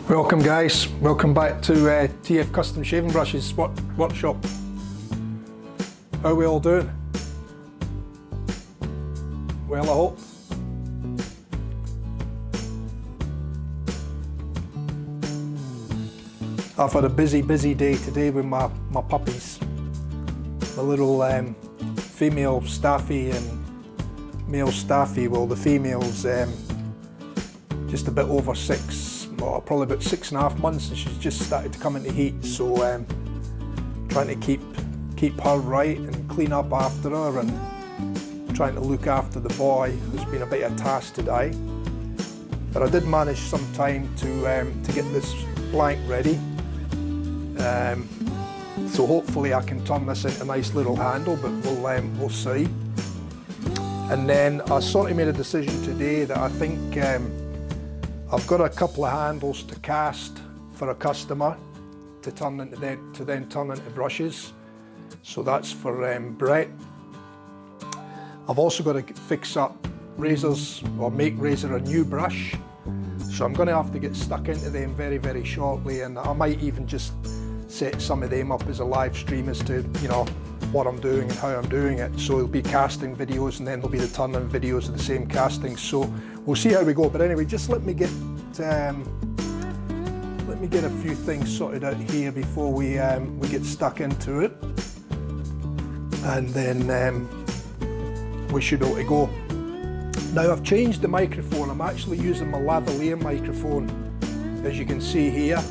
Welcome guys, welcome back to TF Custom Shaving Brushes workshop. How are we all doing? Well, I hope. I've had a busy day today with my puppies. My little female staffy and male staffy. Well, the female's just a bit over well, probably about 6.5 months, and she's just started to come into heat, so trying to keep her right and clean up after her and trying to look after the boy has been a bit of a task today. But I did manage some time to get this blank ready, so hopefully I can turn this into a nice little handle, but we'll see. And then I sort of made a decision today that I think I've got a couple of handles to cast for a customer to then turn into brushes. So that's for Brett. I've also got to fix up razors or make Razor a new brush. So I'm going to have to get stuck into them very shortly, and I might even just set some of them up as a live stream as to, you know, what I'm doing and how I'm doing it. So it'll be casting videos, and then there'll be the turn-in videos of the same casting. So we'll see how we go. But anyway, just let me get a few things sorted out here before we get stuck into it, and then we should be able to go. Now I've changed the microphone. I'm actually using my lavalier microphone, as you can see here,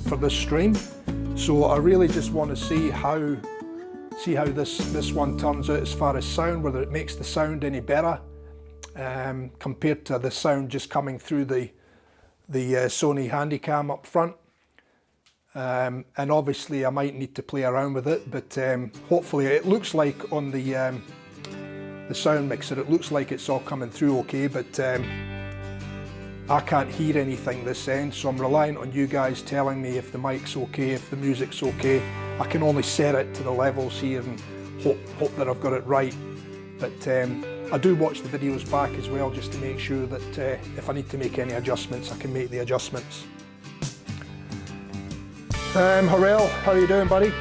for this stream. So I really just want to see how this one turns out as far as sound, whether it makes the sound any better compared to the sound just coming through the Sony Handycam up front. And obviously I might need to play around with it, but hopefully it looks like on the sound mixer, it looks like it's all coming through okay, but I can't hear anything this end, so I'm relying on you guys telling me if the mic's okay, if the music's okay. I can only set it to the levels here and hope that I've got it right. But I do watch the videos back as well, just to make sure that if I need to make any adjustments, I can make the adjustments. Harrell, how are you doing, buddy?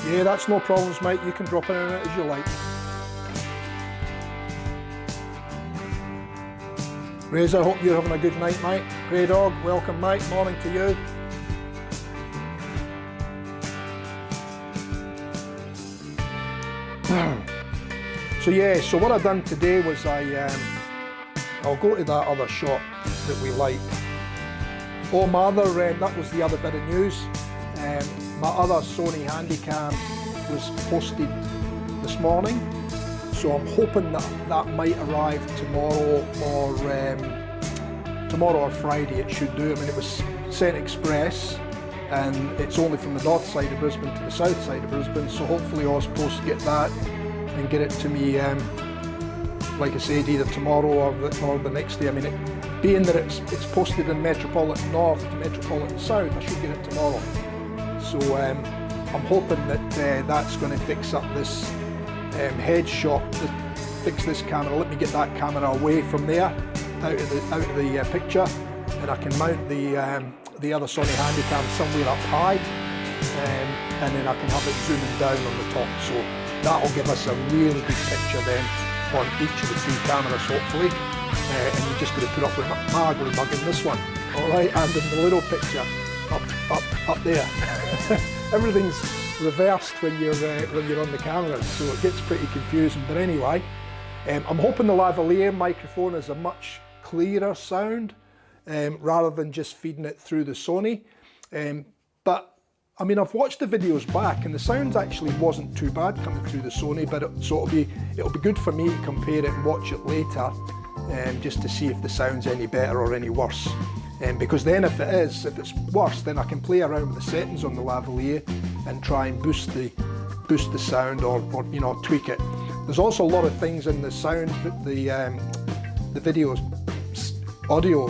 Yeah, that's no problems, mate. You can drop in on it as you like. Razor, hope you're having a good night, mate. Grey Dog, welcome, mate. Morning to you. So yeah, so what I've done today was I'll go to that other shot that we like. Oh, my other, that was the other bit of news. My other Sony Handycam was posted this morning. So I'm hoping that might arrive tomorrow or Friday. It should do. I mean, it was sent express, and it's only from the north side of Brisbane to the south side of Brisbane. So hopefully Ozpost get that and get it to me, like I said, either tomorrow or the next day. I mean, being that it's posted in Metropolitan North to Metropolitan South, I should get it tomorrow. So I'm hoping that that's going to fix up this head shot, to fix this camera. Let me get that camera away from there, out of the picture, and I can mount the other Sony Handycam somewhere up high, and then I can have it zooming down on the top. So that'll give us a really good picture then on each of the two cameras, hopefully. And you just got to put up with my ugly mug in this one, all right, and in the little picture up there. Everything's reversed when you're on the camera, so it gets pretty confusing. But anyway, I'm hoping the lavalier microphone is a much clearer sound rather than just feeding it through the Sony. But I mean, I've watched the videos back, and the sound actually wasn't too bad coming through the Sony. But it'll be good for me to compare it and watch it later, just to see if the sound's any better or any worse. Because then if it's worse, then I can play around with the settings on the lavalier and try and boost the sound or you know, tweak it. There's also a lot of things in the sound, the video's audio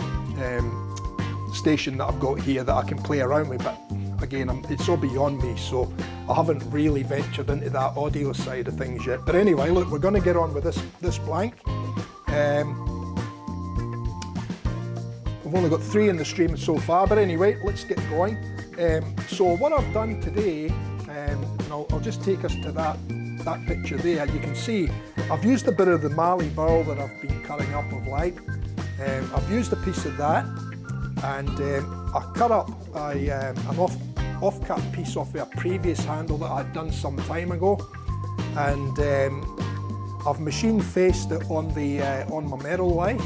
station that I've got here that I can play around with, but again, it's all beyond me, so I haven't really ventured into that audio side of things yet. But anyway, look, we're going to get on with this blank. I've only got 3 in the stream so far, but anyway, let's get going. So what I've done today, and I'll just take us to that picture there. You can see I've used a bit of the Mallee Burl that I've been cutting up of late. I've used a piece of that, and I cut up an off-cut piece off a previous handle that I'd done some time ago, and I've machine faced it on my metal lathe,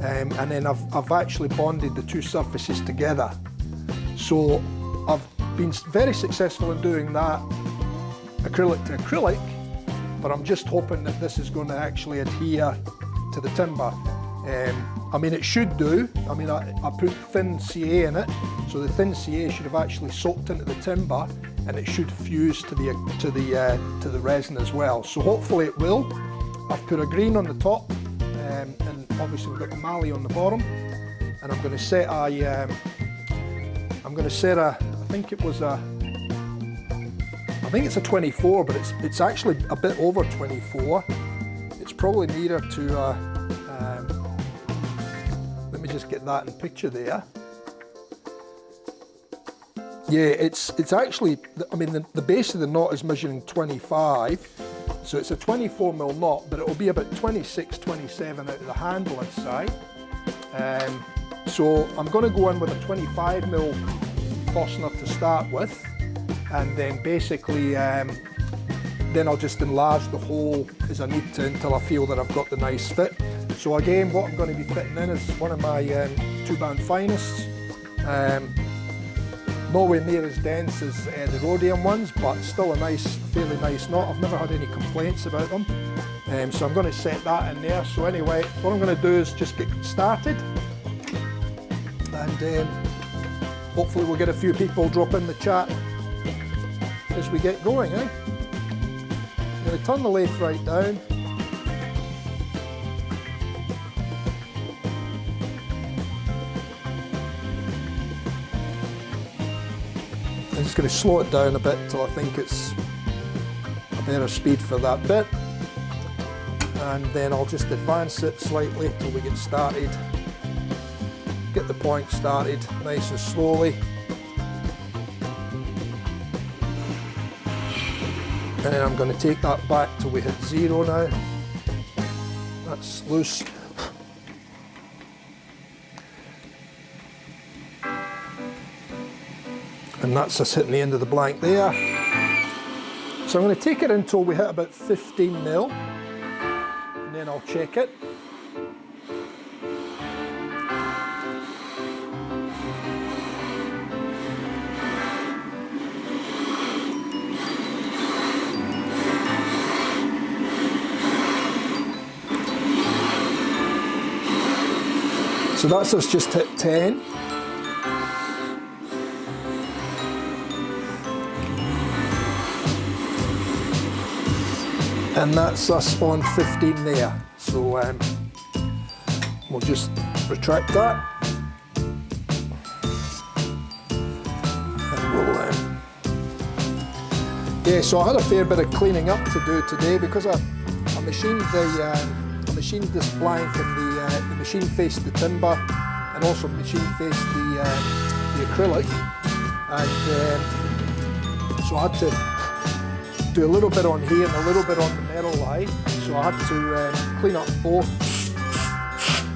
and then I've actually bonded the 2 surfaces together. So I've been very successful in doing that acrylic to acrylic, but I'm just hoping that this is going to actually adhere to the timber. I mean, it should do. I mean, I put thin CA in it, so the thin CA should have actually soaked into the timber, and it should fuse to the resin as well. So hopefully it will. I've put a green on the top, and obviously we've got the Mallee on the bottom, and I'm going to set I think it's a 24, but it's actually a bit over 24. It's probably nearer to let me just get that in picture there. Yeah, it's actually, I mean, the base of the knot is measuring 25, so it's a 24mm knot, but it will be about 26, 27 out of the handle inside. So I'm going to go in with a 25mm Forstner to start with, and then basically then I'll just enlarge the hole as I need to until I feel that I've got the nice fit. So again, what I'm going to be fitting in is one of my 2-band finest, nowhere near as dense as the rhodium ones, but still a fairly nice knot. I've never had any complaints about them, so I'm going to set that in there. So anyway, what I'm going to do is just get started, and hopefully we'll get a few people drop in the chat as we get going, eh? I'm going to turn the lathe right down. I'm just going to slow it down a bit till I think it's a better speed for that bit, and then I'll just advance it slightly till we get started. Get the point started nice and slowly. And then I'm going to take that back till we hit 0 now. That's loose. And that's us hitting the end of the blank there. So I'm going to take it until we hit about 15mm, and then I'll check it. So that's us just hit 10. And that's us on 15 there. So we'll just retract that. And we'll, yeah, so I had a fair bit of cleaning up to do today because I machined this blank, and the machine faced the timber, and also machine faced the acrylic, and so I had to do a little bit on here and a little bit on the metal line, so I had to clean up both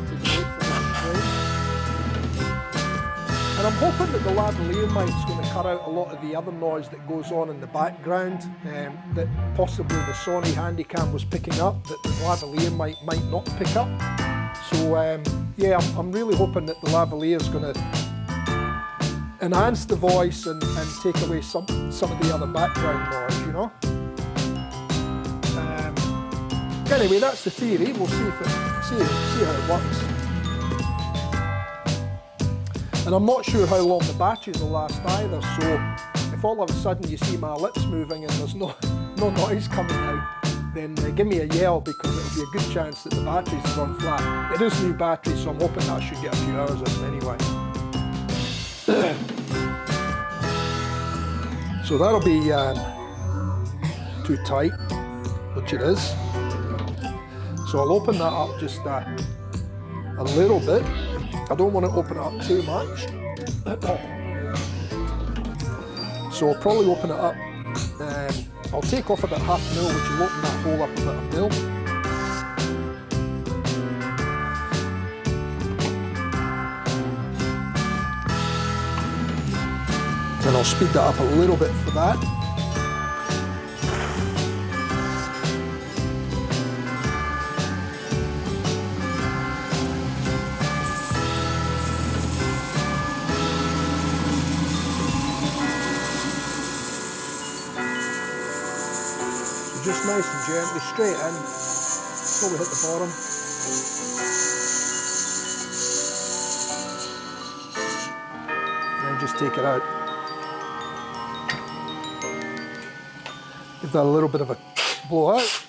today for this frame. And I'm hoping that the lavalier mic's going to cut out a lot of the other noise that goes on in the background, that possibly the Sony Handycam was picking up, that the lavalier mic might not pick up. So yeah, I'm really hoping that the lavalier is going to enhance the voice and take away some of the other background noise, you know. Anyway, that's the theory. We'll see how it works. And I'm not sure how long the batteries will last either. So if all of a sudden you see my lips moving and there's no noise coming out, then give me a yell, because it'll be a good chance that the batteries have gone flat. It is new batteries, so I'm hoping that should get a few hours in anyway. So that'll be too tight, which it is. So I'll open that up just a little bit. I don't want to open it up too much. So I'll probably open it up. I'll take off about half a mil, which will open that hole up about a mil. And I'll speed that up a little bit for that. Just nice and gently, straight in, until we hit the bottom. And then just take it out. Give that a little bit of a blow out.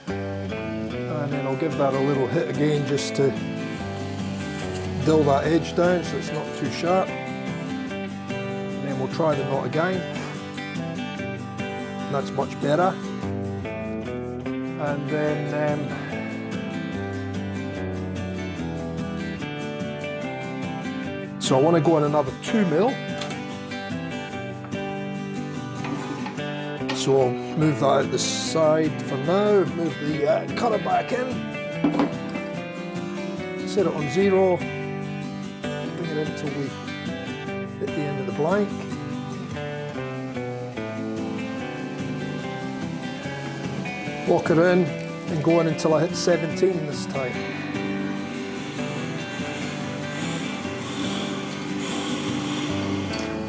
And then I'll give that a little hit again just to dull that edge down so it's not too sharp. We'll try the knot again. That's much better. And then so I want to go on another 2 mil. So I'll move that out the side for now. Move the cutter back in. Set it on 0. Bring it in until we hit the end of the blank. Lock her in and go in until I hit 17 this time.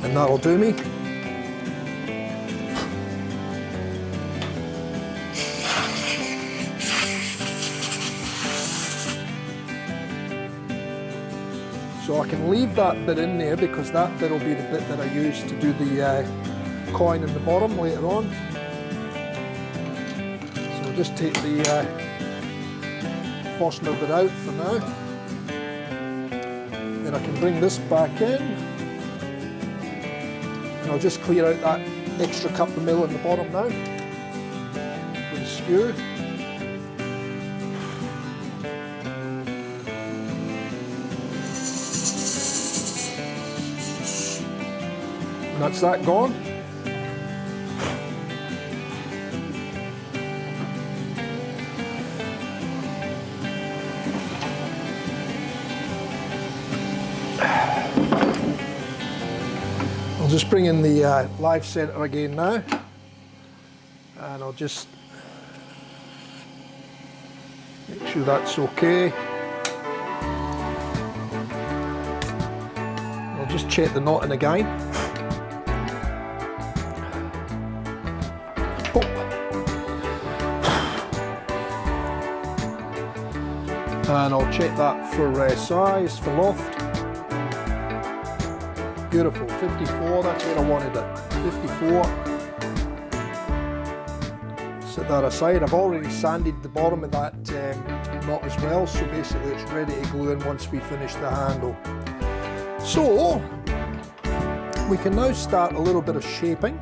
And that'll do me. So I can leave that bit in there because that bit will be the bit that I use to do the coin in the bottom later on. Just take the Forstner bit out for now. Then I can bring this back in. And I'll just clear out that extra couple of mil in the bottom now with a skew. And that's that gone. I'll just bring in the live center again now, and I'll just make sure that's okay. I'll just check the knot in again. Oh. And I'll check that for size, for loft. Beautiful, 54, that's where I wanted it, 54. Set that aside. I've already sanded the bottom of that knot as well, so basically it's ready to glue in once we finish the handle. So, we can now start a little bit of shaping.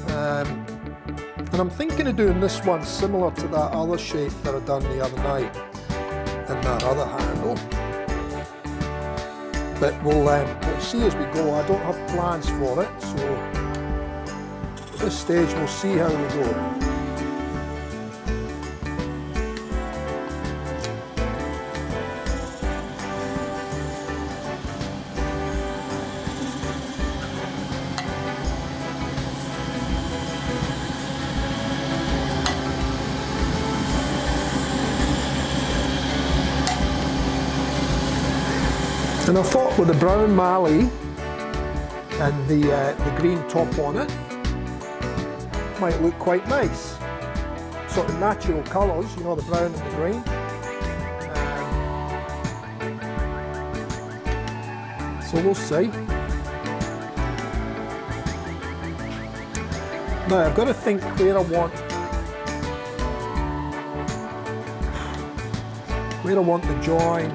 And I'm thinking of doing this one similar to that other shape that I done the other night, and that other handle. But we'll see as we go. I don't have plans for it, so at this stage we'll see how we go. And I thought with the brown mallee and the green top on it, might look quite nice. Sort of natural colours, you know, the brown and the green. So we'll see. Now I've got to think where I want the join.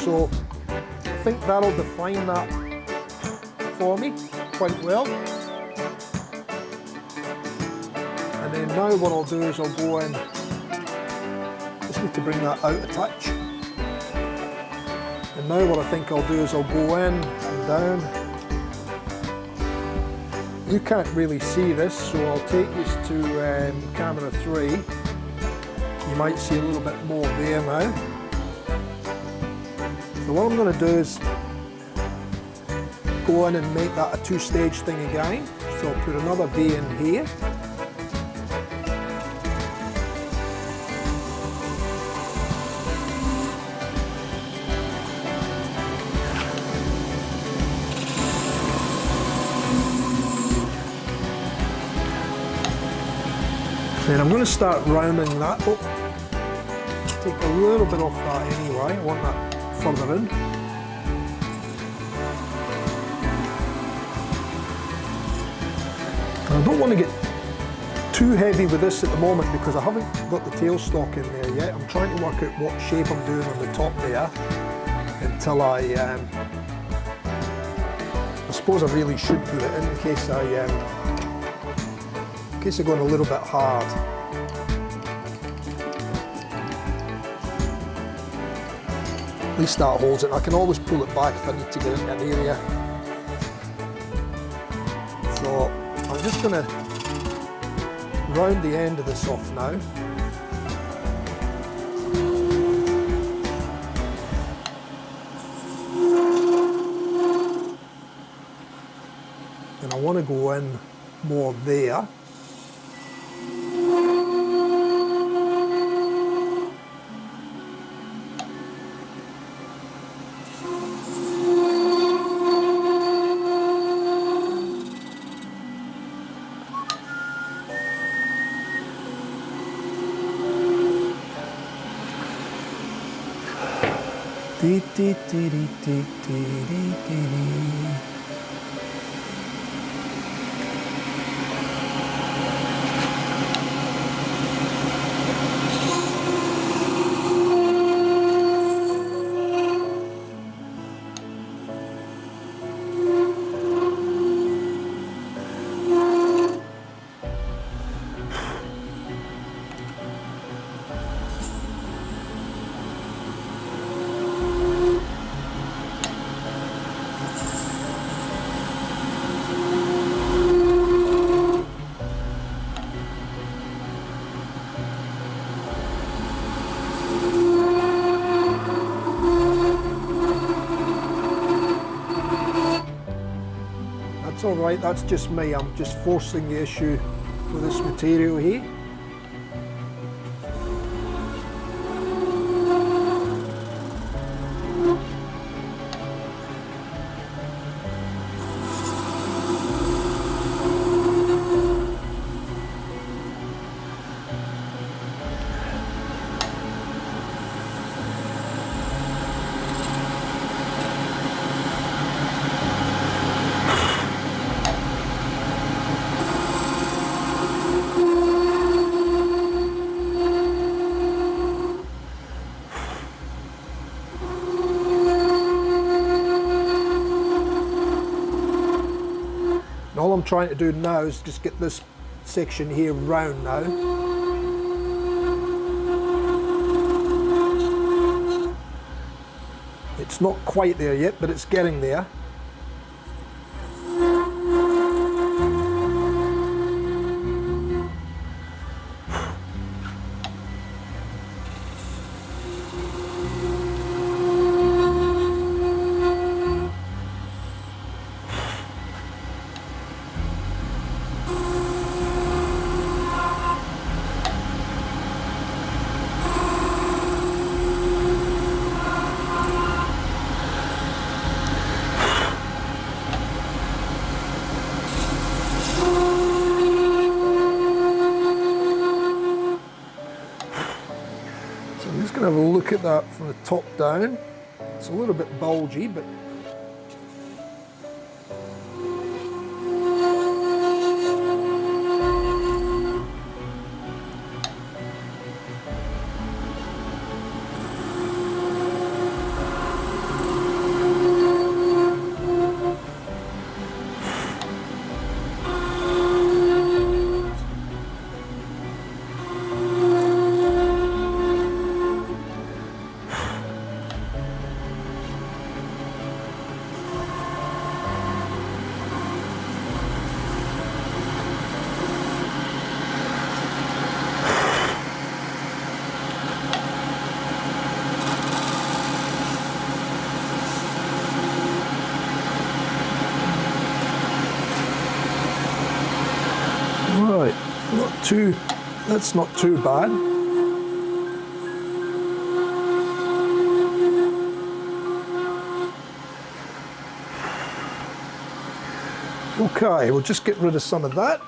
So I think that'll define that for me quite well. And then now what I'll do is I'll go in, just need to bring that out a touch. And now what I think I'll do is I'll go in and down. You can't really see this, so I'll take this to camera 3. You might see a little bit more there now. So what I'm going to do is go in and make that a 2-stage thing again. So I'll put another V in here. Then I'm going to start rounding that up. Take a little bit off that anyway, I want that further in. And I don't want to get too heavy with this at the moment because I haven't got the tailstock in there yet. I'm trying to work out what shape I'm doing on the top there until I suppose I really should put it in case I going a little bit hard. At least that holds it. I can always pull it back if I need to get into an area. So I'm just going to round the end of this off now. And I want to go in more there. That's all right, that's just me. I'm just forcing the issue with this material here. And all I'm trying to do now is just get this section here round now. It's not quite there yet, but it's getting there. Have a look at that from the top down. It's a little bit bulgy, but that's not too bad. Okay, we'll just get rid of some of that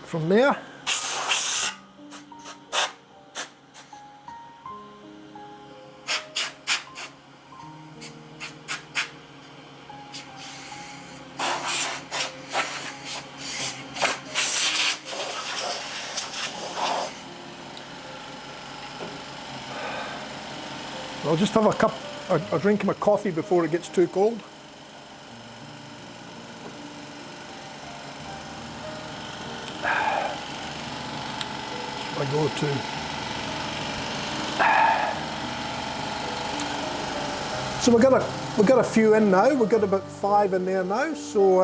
from there. I'll just have a drink of my coffee before it gets too cold. I go to. So we've got a few in now. We've got about 5 in there now. So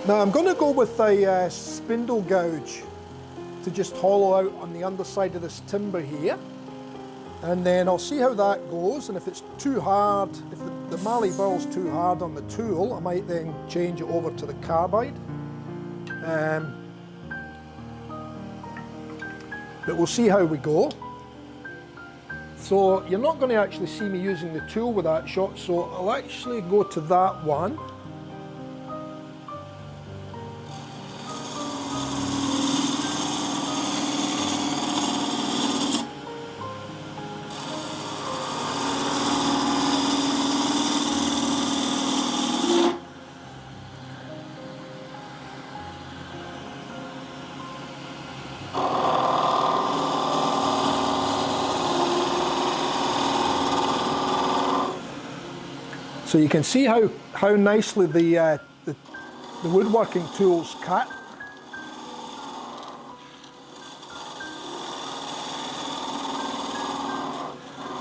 now I'm going to go with a spindle gouge to just hollow out on the underside of this timber here, and then I'll see how that goes, and if it's too hard, if the Mallee Burl's too hard on the tool, I might then change it over to the carbide. But we'll see how we go. So you're not going to actually see me using the tool with that shot, so I'll actually go to that one. So you can see how nicely the woodworking tools cut.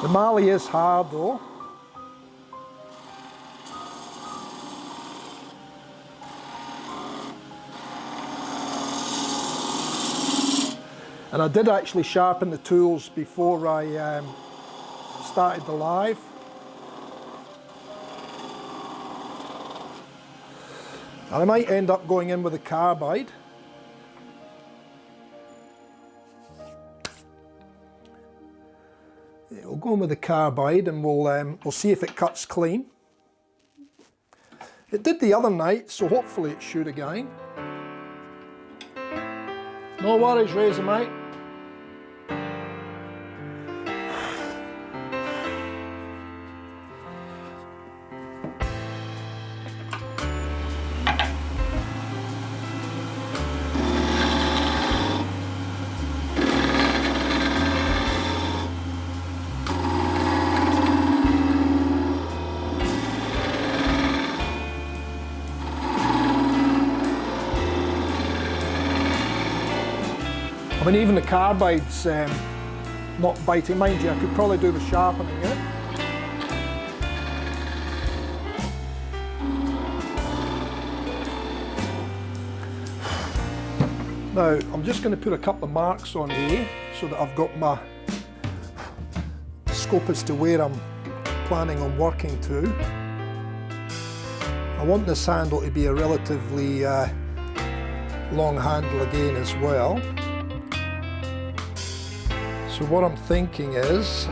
The Mallee is hard though. And I did actually sharpen the tools before I started the live. And I might end up going in with a carbide. Yeah, we'll go in with the carbide and we'll see if it cuts clean. It did the other night, so hopefully it should again. No worries, Resin, mate. I mean, even the carbide's not biting. Mind you, I could probably do the sharpening in it. Now, I'm just going to put a couple of marks on here so that I've got my scope as to where I'm planning on working to. I want this handle to be a relatively long handle again as well. So what I'm thinking is,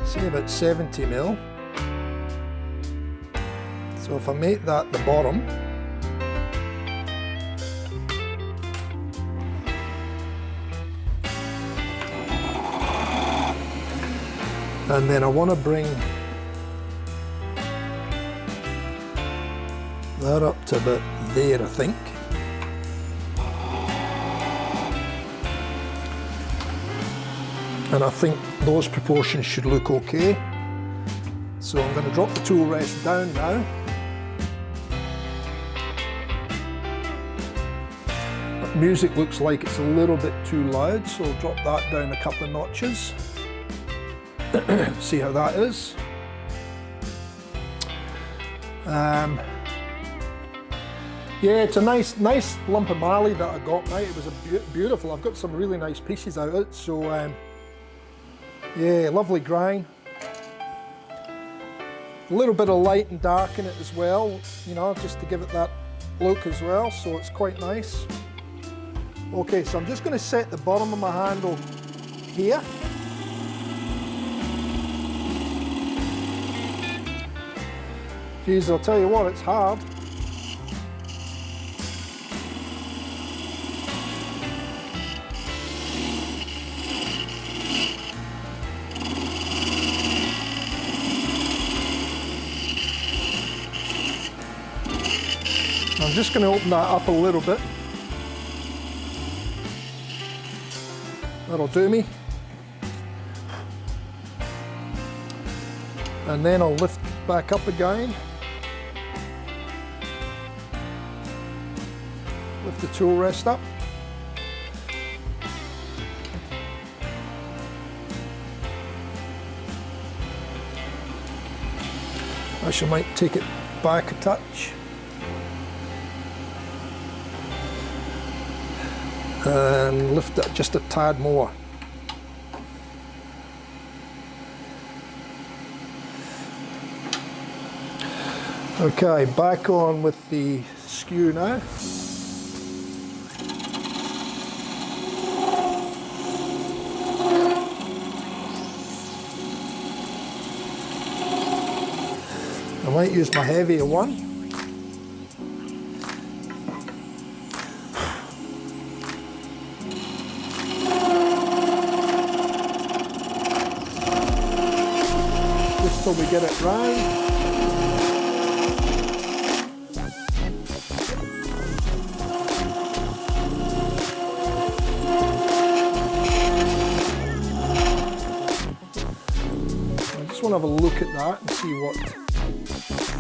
say about 70mm. So if I make that the bottom, and then I want to bring that up to about there, I think. And I think those proportions should look okay. So I'm going to drop the tool rest down now. That music looks like it's a little bit too loud, so I'll drop that down a couple of notches. See how that is. Yeah, it's a nice lump of Mallee that I got, mate. It was beautiful. I've got some really nice pieces out of it, so yeah, lovely grind. A little bit of light and dark in it as well, you know, just to give it that look as well, so it's quite nice. Okay, so I'm just going to set the bottom of my handle here. Geez, I'll tell you what, it's hard. I'm just going to open that up a little bit. That'll do me. And then I'll lift back up again. Lift the tool rest up. I might take it back a touch. And lift it just a tad more. Okay, back on with the skew now. I might use my heavier one. Till we get it round. I just want to have a look at that and see what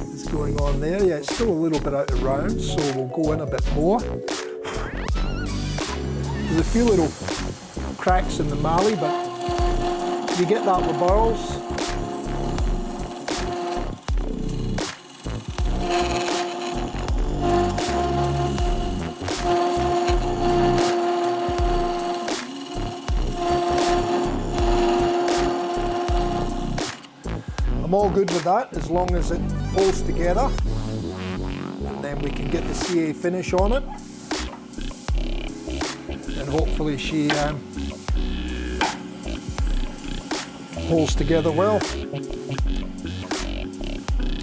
is going on there. Yeah, it's still a little bit out of round, so we'll go in a bit more. There's a few little cracks in the mallee, but you get that with burls. I'm all good with that as long as it holds together, and then we can get the CA finish on it, and hopefully she holds together well.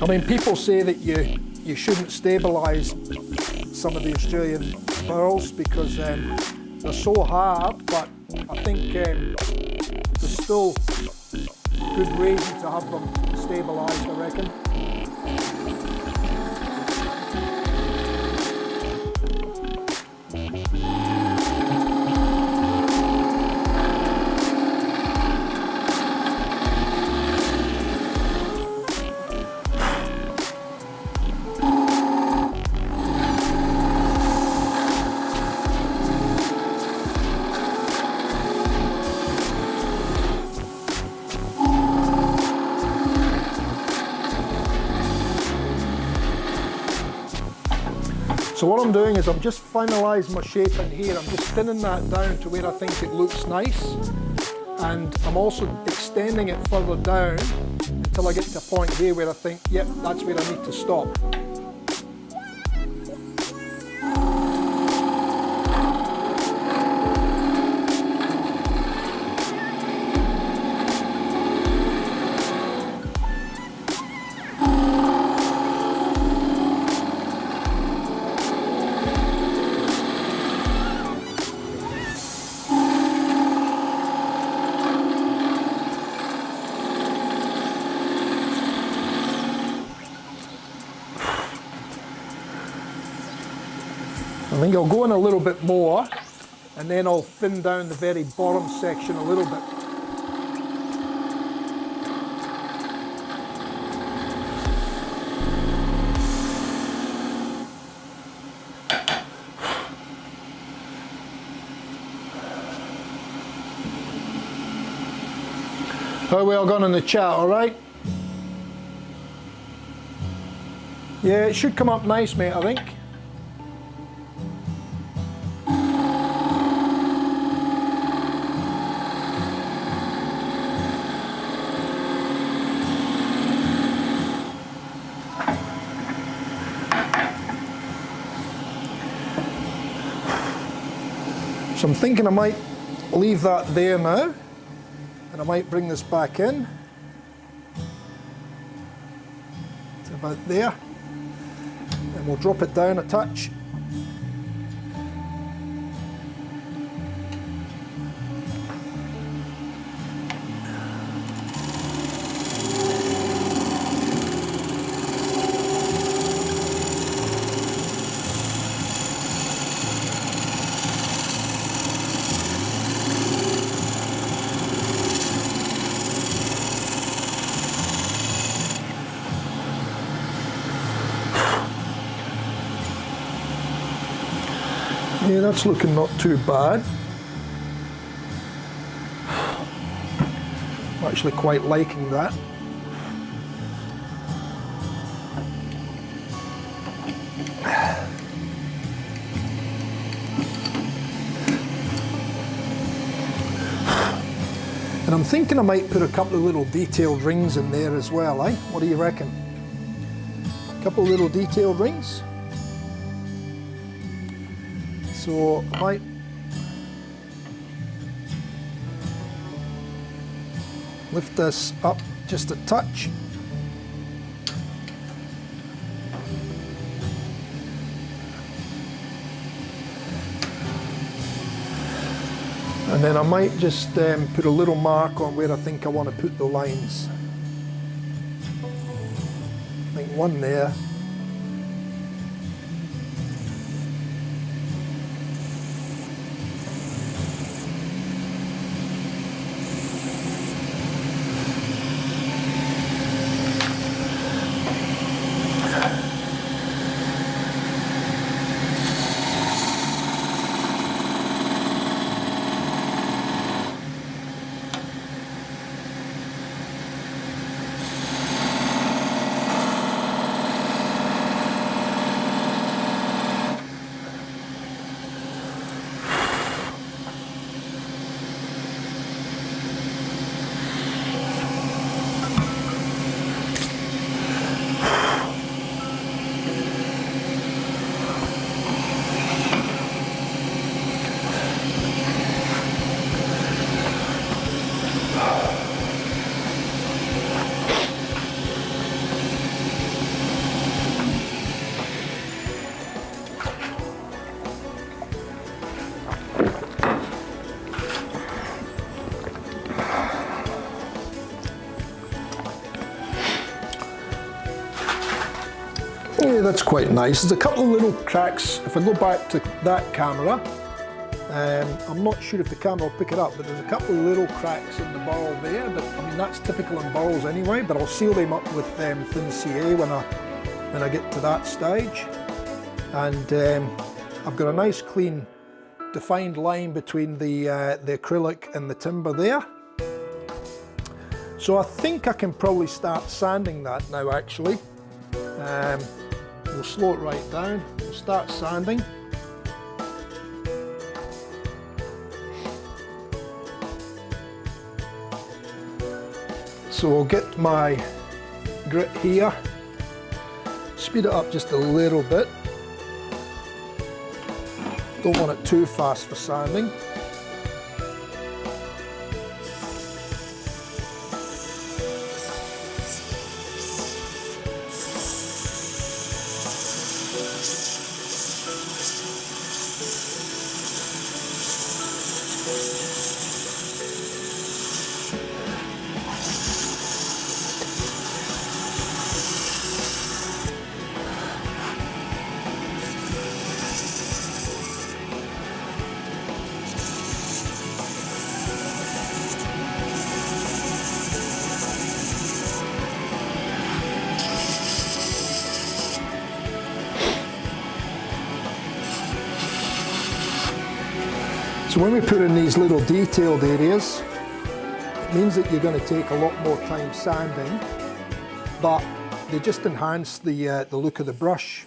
I mean, people say that you shouldn't stabilise some of the Australian burls because they're so hard, but I think there's still good reason to have them stabilised, I reckon. So what I'm doing is I'm just finalising my shape in here. I'm just thinning that down to where I think it looks nice. And I'm also extending it further down until I get to a point here where I think, yep, that's where I need to stop. I think I'll go in a little bit more and then I'll thin down the very bottom section a little bit. How well gone in the chat, alright? Yeah, it should come up nice, mate, I think. So I'm thinking I might leave that there now, and I might bring this back in to about there, and we'll drop it down a touch. Yeah, that's looking not too bad. I'm actually quite liking that. And I'm thinking I might put a couple of little detailed rings in there as well, eh? What do you reckon? A couple of little detailed rings. So I might lift this up just a touch. And then I might just put a little mark on where I think I want to put the lines. I think one there. Yeah, that's quite nice. There's a couple of little cracks. If I go back to that camera, I'm not sure if the camera will pick it up, but there's a couple of little cracks in the burl there. But I mean, that's typical in burls anyway. But I'll seal them up with thin CA when I get to that stage. And I've got a nice, clean, defined line between the acrylic and the timber there. So I think I can probably start sanding that now. Actually. We'll slow it right down, we'll start sanding. So I'll get my grit here, speed it up just a little bit. Don't want it too fast for sanding. So when we put in these little detailed areas, it means that you're going to take a lot more time sanding, but they just enhance the look of the brush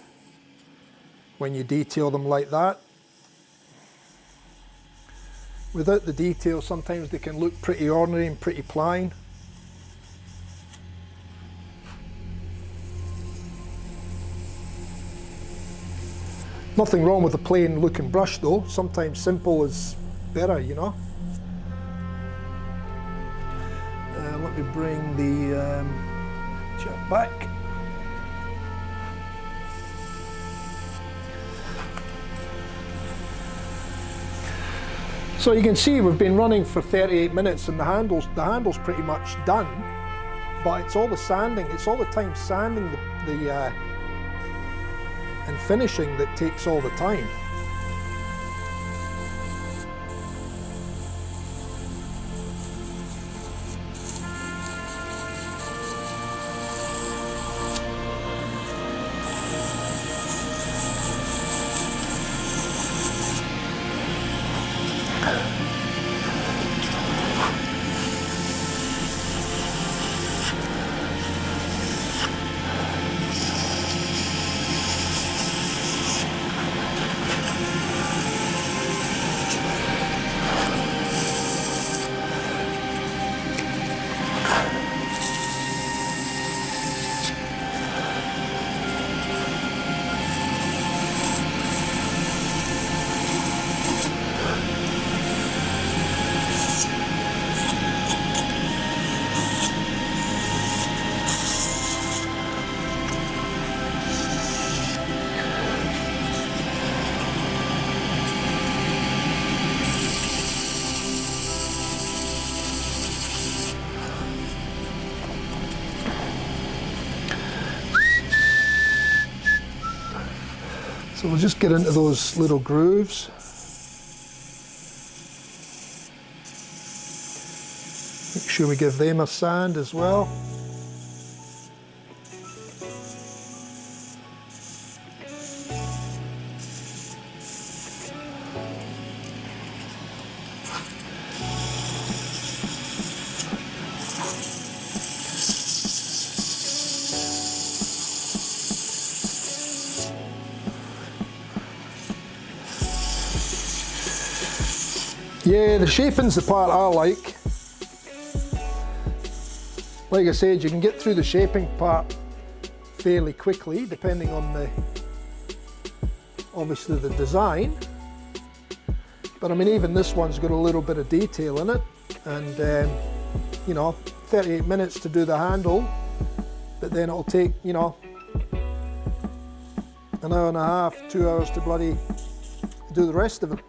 when you detail them like that. Without the detail, sometimes they can look pretty ordinary and pretty plain. Nothing wrong with a plain looking brush though. Sometimes simple is better, you know. Let me bring the jet back. So you can see we've been running for 38 minutes and the handle's pretty much done, but it's all the sanding, it's all the time sanding and finishing that takes all the time. So we'll just get into those little grooves. Make sure we give them a sand as well. Yeah, the shaping's the part I like. Like I said, you can get through the shaping part fairly quickly, depending on obviously the design. But I mean, even this one's got a little bit of detail in it, and you know, 38 minutes to do the handle, but then it'll take, you know, an hour and a half, 2 hours to bloody do the rest of it.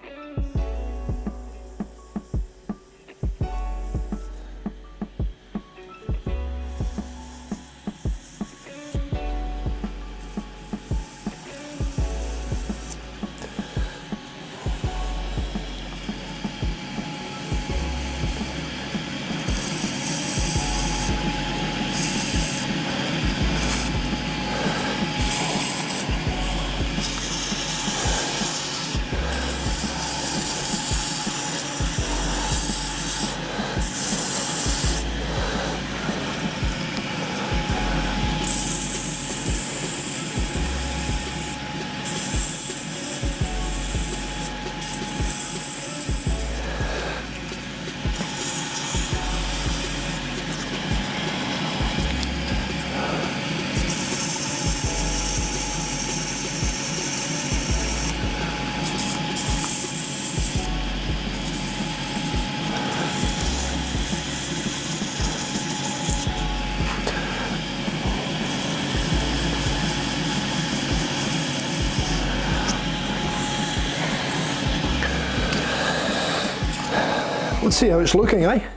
Let's see how it's looking, eh?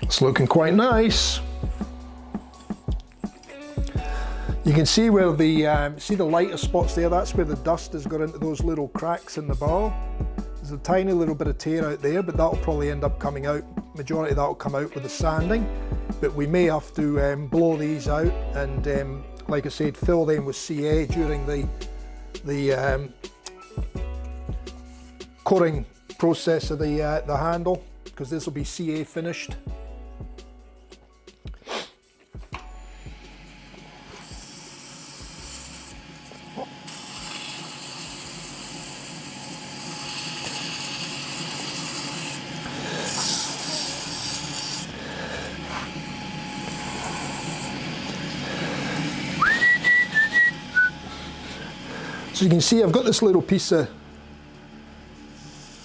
It's looking quite nice. You can see where the lighter spots there, that's where the dust has got into those little cracks in the barrel. There's a tiny little bit of tear out there, but that'll probably end up coming out. Majority of that will come out with the sanding, but we may have to blow these out and, like I said, fill them with CA during the coating process of the handle, because this will be CA finished. So you can see I've got this little piece of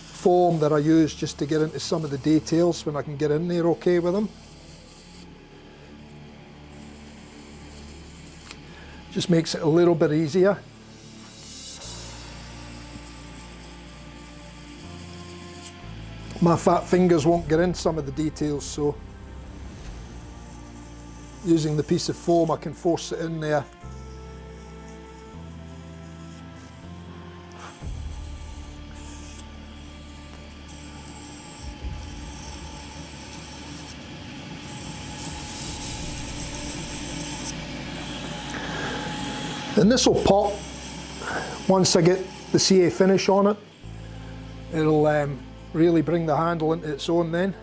foam that I use just to get into some of the details when I can get in there okay with them. Just makes it a little bit easier. My fat fingers won't get in some of the details, so using the piece of foam I can force it in there. And this will pop once I get the CA finish on it. It'll really bring the handle into its own then.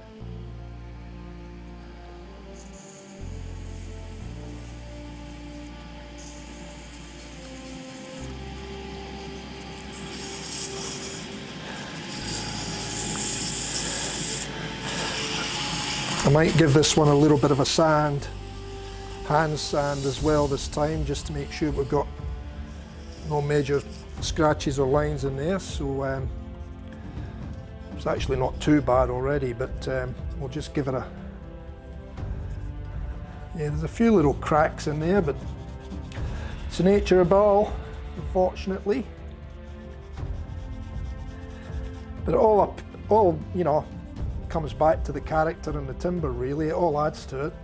I might give this one a little bit of a sand, hand sand as well this time, just to make sure we've got no major scratches or lines in there. So it's actually not too bad already, but we'll just give it a, yeah, there's a few little cracks in there, but it's the nature of Burl, unfortunately. But it all you know, comes back to the character and the timber really, it all adds to it.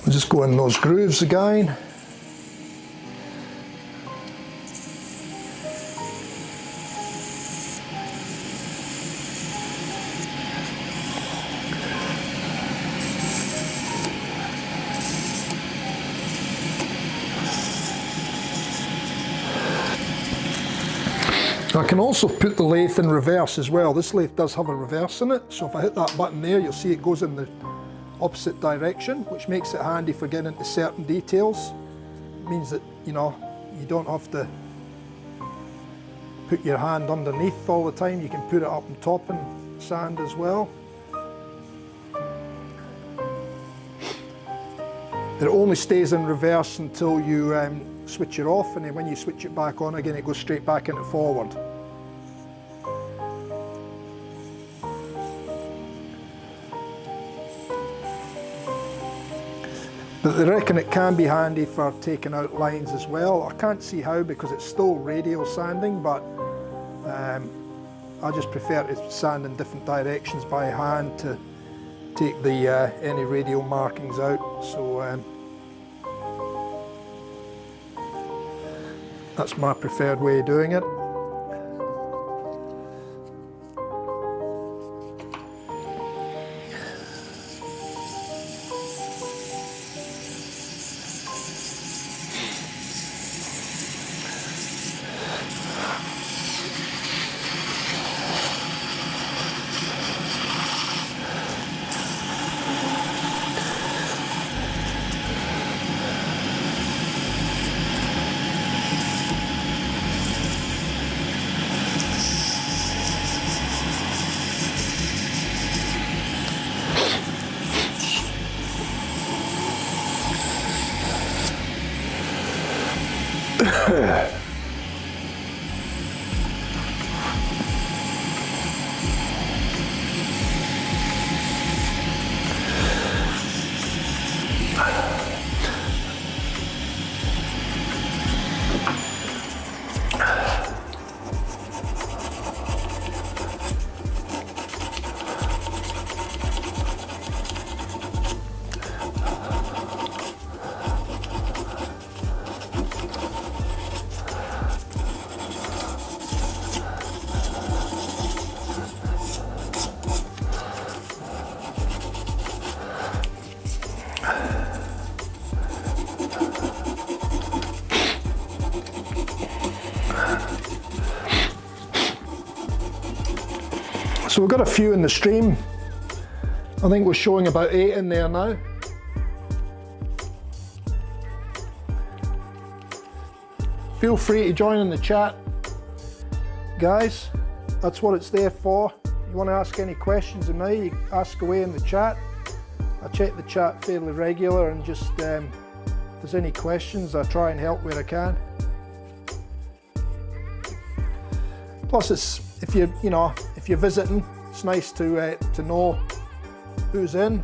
We'll just go in those grooves again. I can also put the lathe in reverse as well. This lathe does have a reverse in it, so if I hit that button there, you'll see it goes in the opposite direction, which makes it handy for getting into certain details. It means that, you know, you don't have to put your hand underneath all the time. You can put it up on top and sand as well. It only stays in reverse until you switch it off, and then when you switch it back on again, it goes straight back into forward. But I reckon it can be handy for taking out lines as well. I can't see how, because it's still radial sanding, but I just prefer to sand in different directions by hand to take the any radial markings out. So that's my preferred way of doing it. So we've got a few in the stream. I think we're showing about 8 in there now. Feel free to join in the chat, guys. That's what it's there for. You want to ask any questions of me, you ask away in the chat. I check the chat fairly regular, and just if there's any questions, I try and help where I can. Plus, it's if you're visiting, it's nice to know who's in.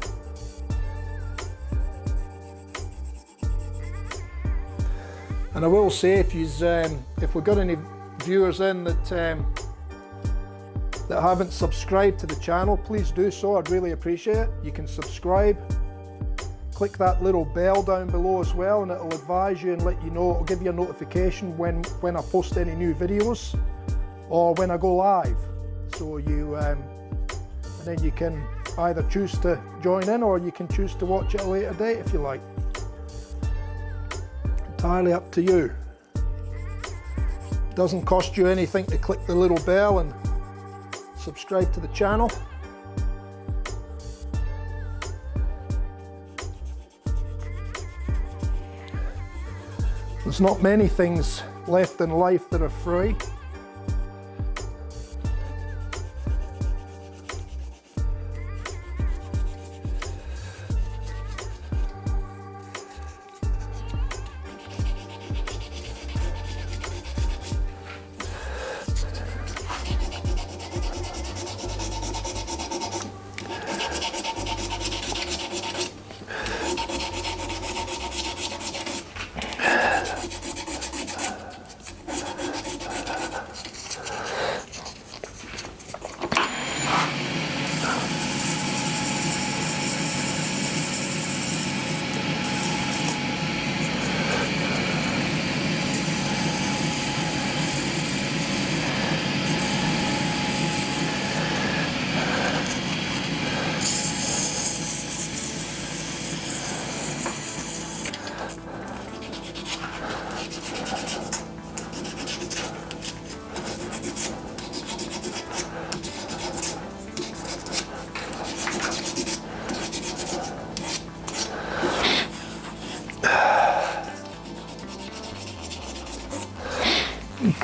And I will say, if we've got any viewers in that haven't subscribed to the channel, please do so. I'd really appreciate it. You can subscribe, click that little bell down below as well, and it'll advise you and let you know. It'll give you a notification when I post any new videos or when I go live. So and then you can either choose to join in, or you can choose to watch at a later date if you like. Entirely up to you. It doesn't cost you anything to click the little bell and subscribe to the channel. There's not many things left in life that are free.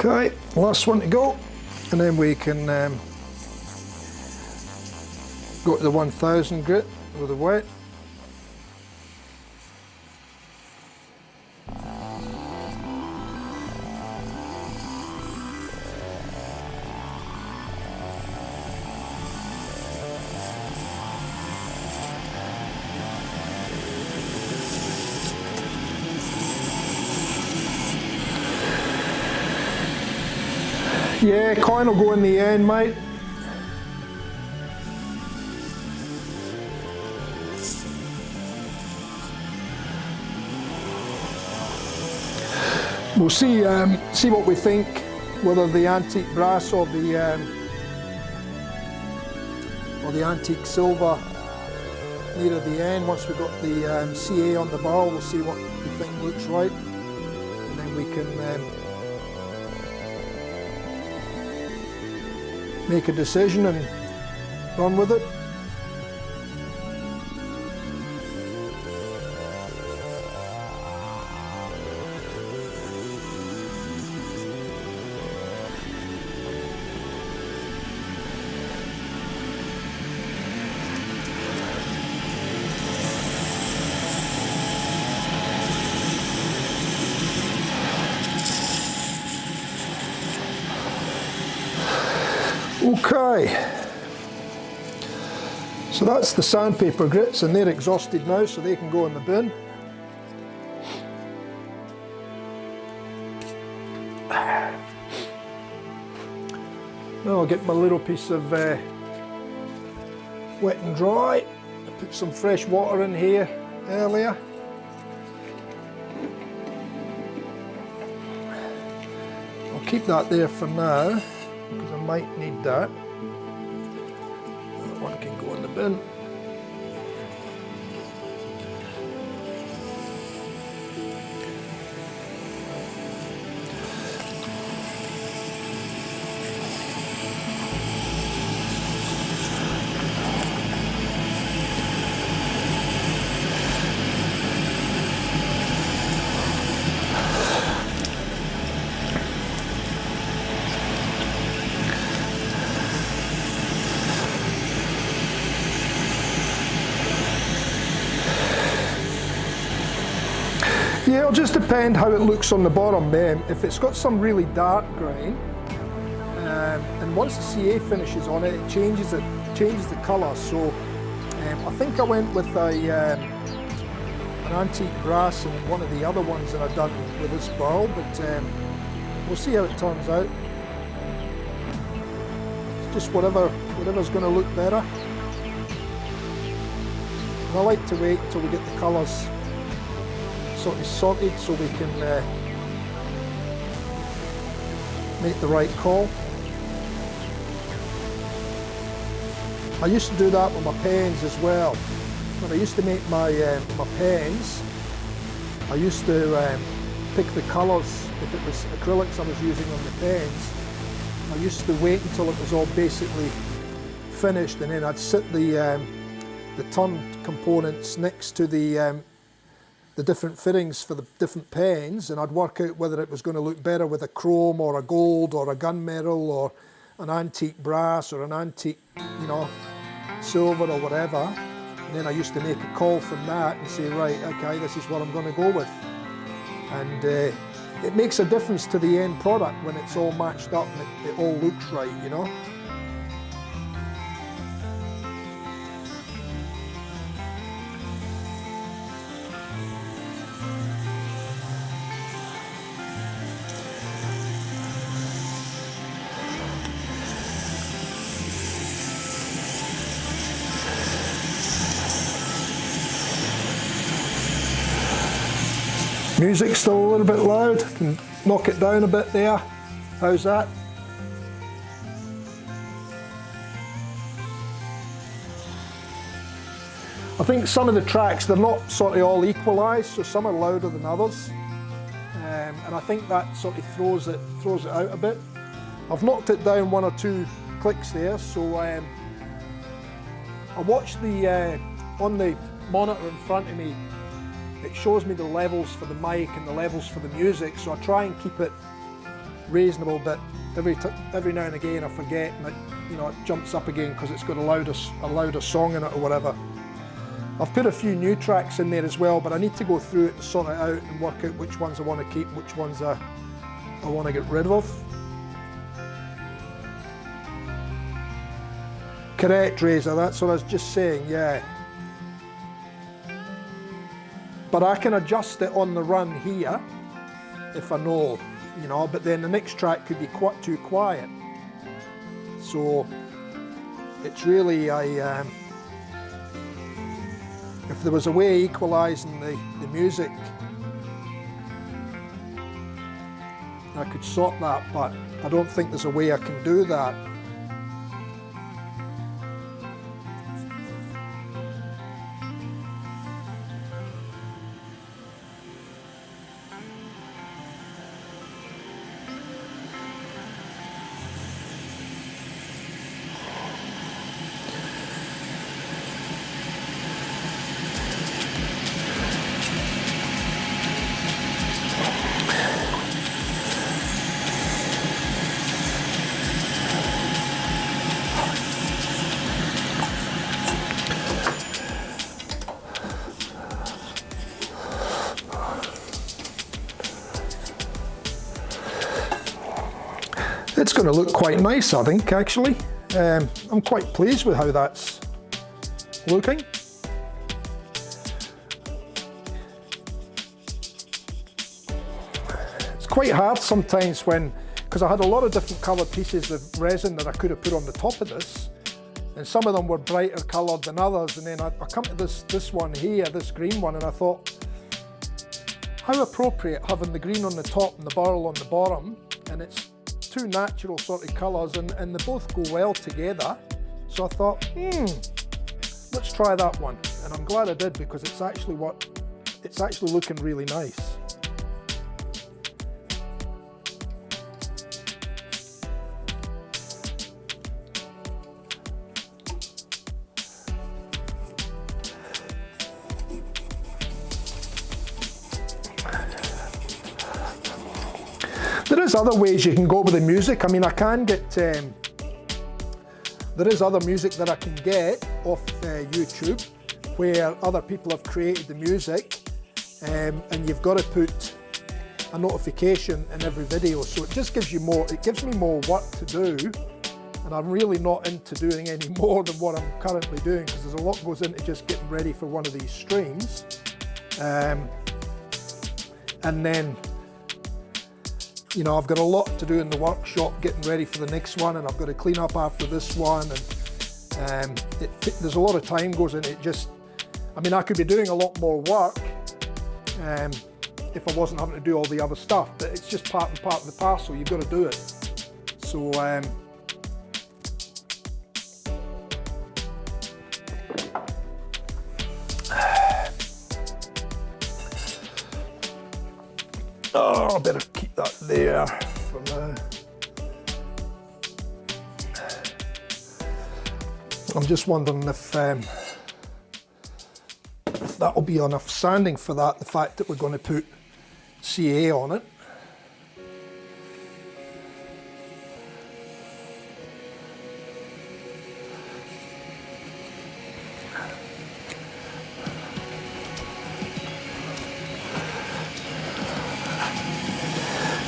Okay, last one to go, and then we can go to the 1000 grit with the wet. Yeah, coin will go in the end, mate. We'll see what we think, whether the antique brass or the antique silver near the end. Once we've got the CA on the barrel, we'll see what we think looks right, and then we can make a decision and run with it. Okay, so that's the sandpaper grits, and they're exhausted now, so they can go in the bin. Now I'll get my little piece of wet and dry. I put some fresh water in here earlier. I'll keep that there for now, because I might need that. That one can go in the bin. Yeah, it'll just depend how it looks on the bottom. If it's got some really dark grain, and once the CA finishes on it, it changes the colour. So I think I went with an antique brass and one of the other ones that I've done with this burl, but we'll see how it turns out. It's just whatever's going to look better. And I like to wait till we get the colours sort of sorted so we can make the right call. I used to do that with my pens as well. When I used to make my pens, I used to pick the colours. If it was acrylics I was using on the pens, I used to wait until it was all basically finished, and then I'd sit the turned components next to the different fittings for the different pens, and I'd work out whether it was going to look better with a chrome or a gold or a gunmetal or an antique brass or an antique, you know, silver or whatever. And then I used to make a call from that and say, right, okay, this is what I'm going to go with. And it makes a difference to the end product when it's all matched up and it all looks right, you know. Music's still a little bit loud. Can knock it down a bit there. How's that? I think some of the tracks, they're not sort of all equalised, so some are louder than others. And I think that sort of throws it out a bit. I've knocked it down 1 or 2 clicks there, so I watched on the monitor in front of me, it shows me the levels for the mic and the levels for the music, so I try and keep it reasonable, but every now and again I forget and it jumps up again because it's got a louder song in it or whatever. I've put a few new tracks in there as well, but I need to go through it and sort it out and work out which ones I want to keep, which ones I want to get rid of. Correct, Razor, that's what I was just saying, yeah. But I can adjust it on the run here if I know, you know, but then the next track could be quite too quiet. So it's really if there was a way of equalising the music, I could sort that, but I don't think there's a way I can do that. It's going to look quite nice, I think, actually. I'm quite pleased with how that's looking. It's quite hard sometimes because I had a lot of different coloured pieces of resin that I could have put on the top of this, and some of them were brighter coloured than others, and then I come to this one here, this green one, and I thought, how appropriate having the green on the top and the burl on the bottom, and it's two natural sort of colours, and they both go well together. So I thought, let's try that one, and I'm glad I did, because it's actually looking really nice. There is other ways you can go with the music. I mean, I can get, there is other music that I can get off YouTube where other people have created the music, and you've got to put a notification in every video, so it just gives you more, it gives me more work to do, and I'm really not into doing any more than what I'm currently doing, because there's a lot goes into just getting ready for one of these streams. And then, you know, I've got a lot to do in the workshop getting ready for the next one, and I've got to clean up after this one, and there's a lot of time goes in it. Just, I mean, I could be doing a lot more work if I wasn't having to do all the other stuff, but it's just part of the parcel. You've got to do it. So oh, I better keep that there for now. I'm just wondering if that'll be enough sanding for that, the fact that we're going to put CA on it.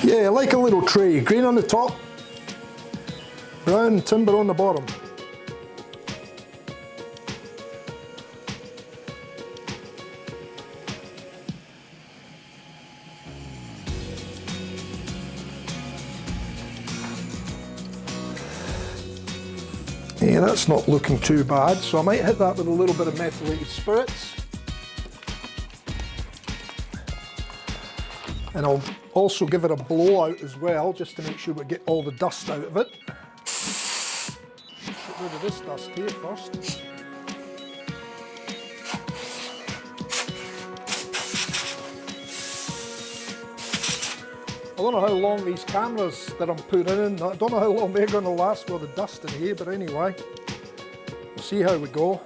Yeah, like a little tree, green on the top, brown timber on the bottom. Yeah, that's not looking too bad, so I might hit that with a little bit of methylated spirits. And I'll also give it a blowout as well, just to make sure we get all the dust out of it. Get rid of this dust here first. I don't know how long these cameras that I'm putting in, I don't know how long they're going to last with the dust in here, but anyway, we'll see how we go.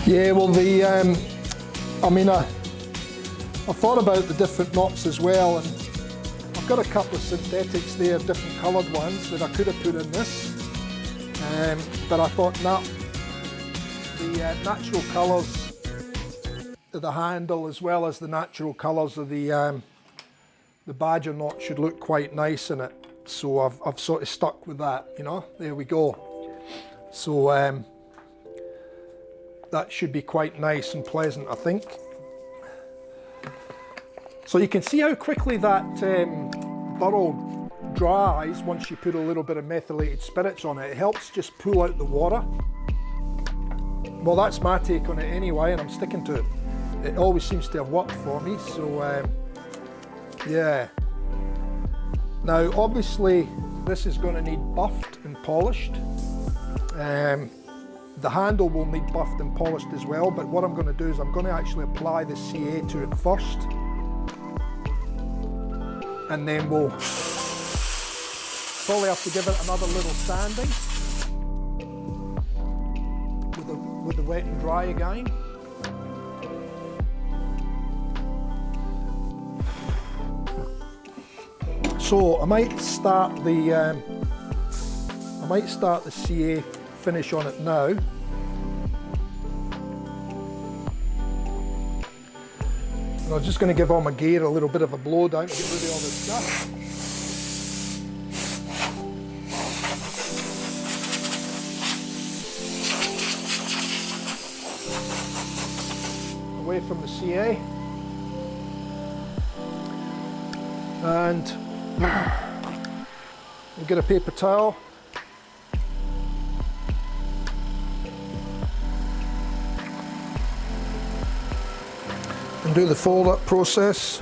Yeah, well, I mean, I thought about the different knots as well, and I've got a couple of synthetics there, different coloured ones that I could have put in this, but I thought, nah, the natural colours of the handle as well as the natural colours of the badger knot should look quite nice in it, so I've sort of stuck with that, you know, there we go. So that should be quite nice and pleasant, I think. So you can see how quickly that burl dries once you put a little bit of methylated spirits on it. It helps just pull out the water. Well, that's my take on it anyway, and I'm sticking to it. It always seems to have worked for me, so yeah. Now, obviously, this is going to need buffed and polished. The handle will need buffed and polished as well, but what I'm going to do is I'm going to actually apply the CA to it first, and then we'll probably have to give it another little sanding with the wet and dry again. So I might start the CA finish on it now. And I'm just going to give all my gear a little bit of a blow down to get rid of all this stuff. Away from the CA. And we'll get a paper towel. And do the fold up process.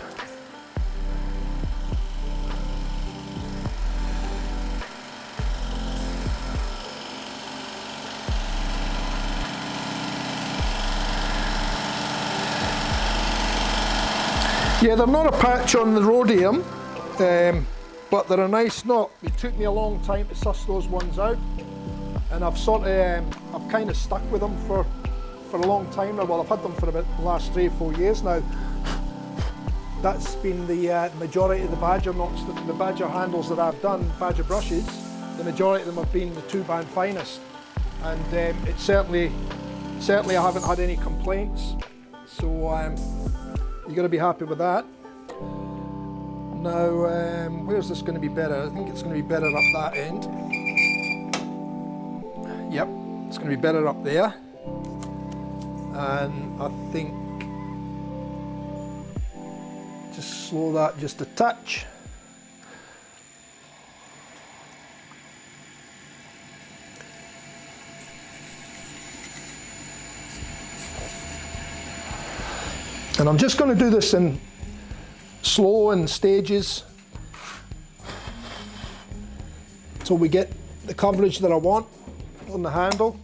Yeah, they're not a patch on the rhodium, but they're a nice knot. It took me a long time to suss those ones out, and I've I've kind of stuck with them for a long time now. Well, I've had them for about the last 3 or 4 years now. That's been the majority of the badger knots, the badger handles that I've done, badger brushes. The majority of them have been the 2-band finest, and it certainly I haven't had any complaints. So you're going to be happy with that. Now, where's this going to be better? I think it's going to be better up that end. Yep, it's going to be better up there. And I think just slow that just a touch. And I'm just going to do this in slow in stages until we get the coverage that I want on the handle.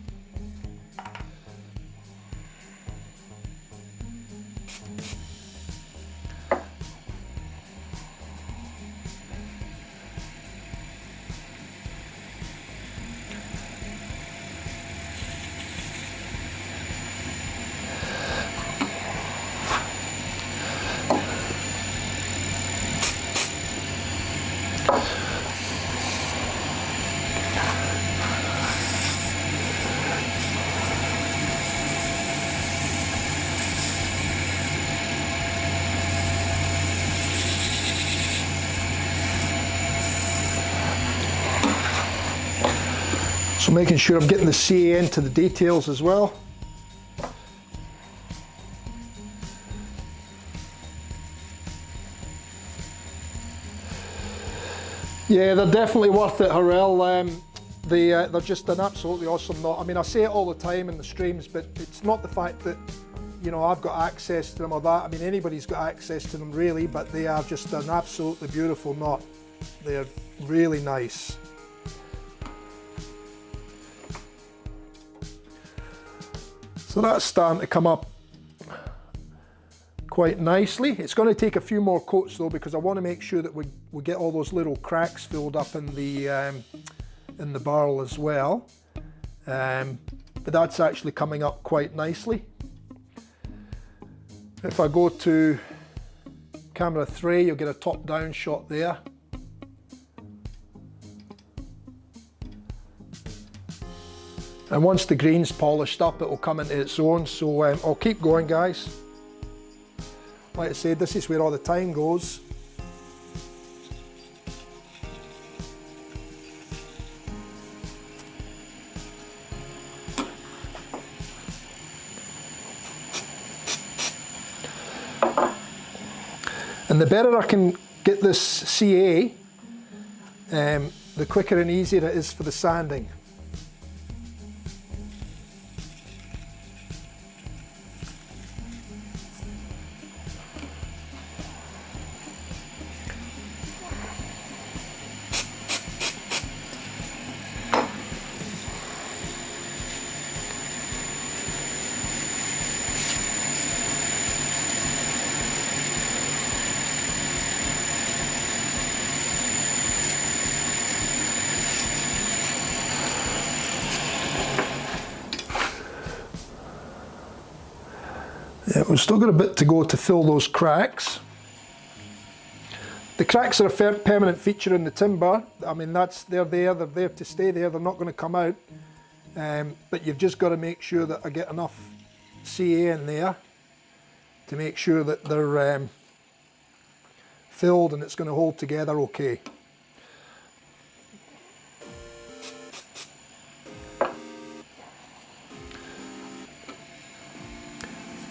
So making sure I'm getting the CA into the details as well. Yeah, they're definitely worth it, Harel. They're just an absolutely awesome knot. I mean, I say it all the time in the streams, but it's not the fact that, you know, I've got access to them or that. I mean, anybody's got access to them really, but they are just an absolutely beautiful knot. They're really nice. So that's starting to come up quite nicely. It's going to take a few more coats though, because I want to make sure that we get all those little cracks filled up in the barrel as well. But that's actually coming up quite nicely. If I go to camera 3, you'll get a top-down shot there. And once the green's polished up, it will come into its own. So I'll keep going, guys. Like I said, this is where all the time goes. And the better I can get this CA, the quicker and easier it is for the sanding. Yeah, we've still got a bit to go to fill those cracks. The cracks are a permanent feature in the timber. I mean, they're there to stay there, they're not going to come out. But you've just got to make sure that I get enough CA in there to make sure that they're filled and it's going to hold together okay.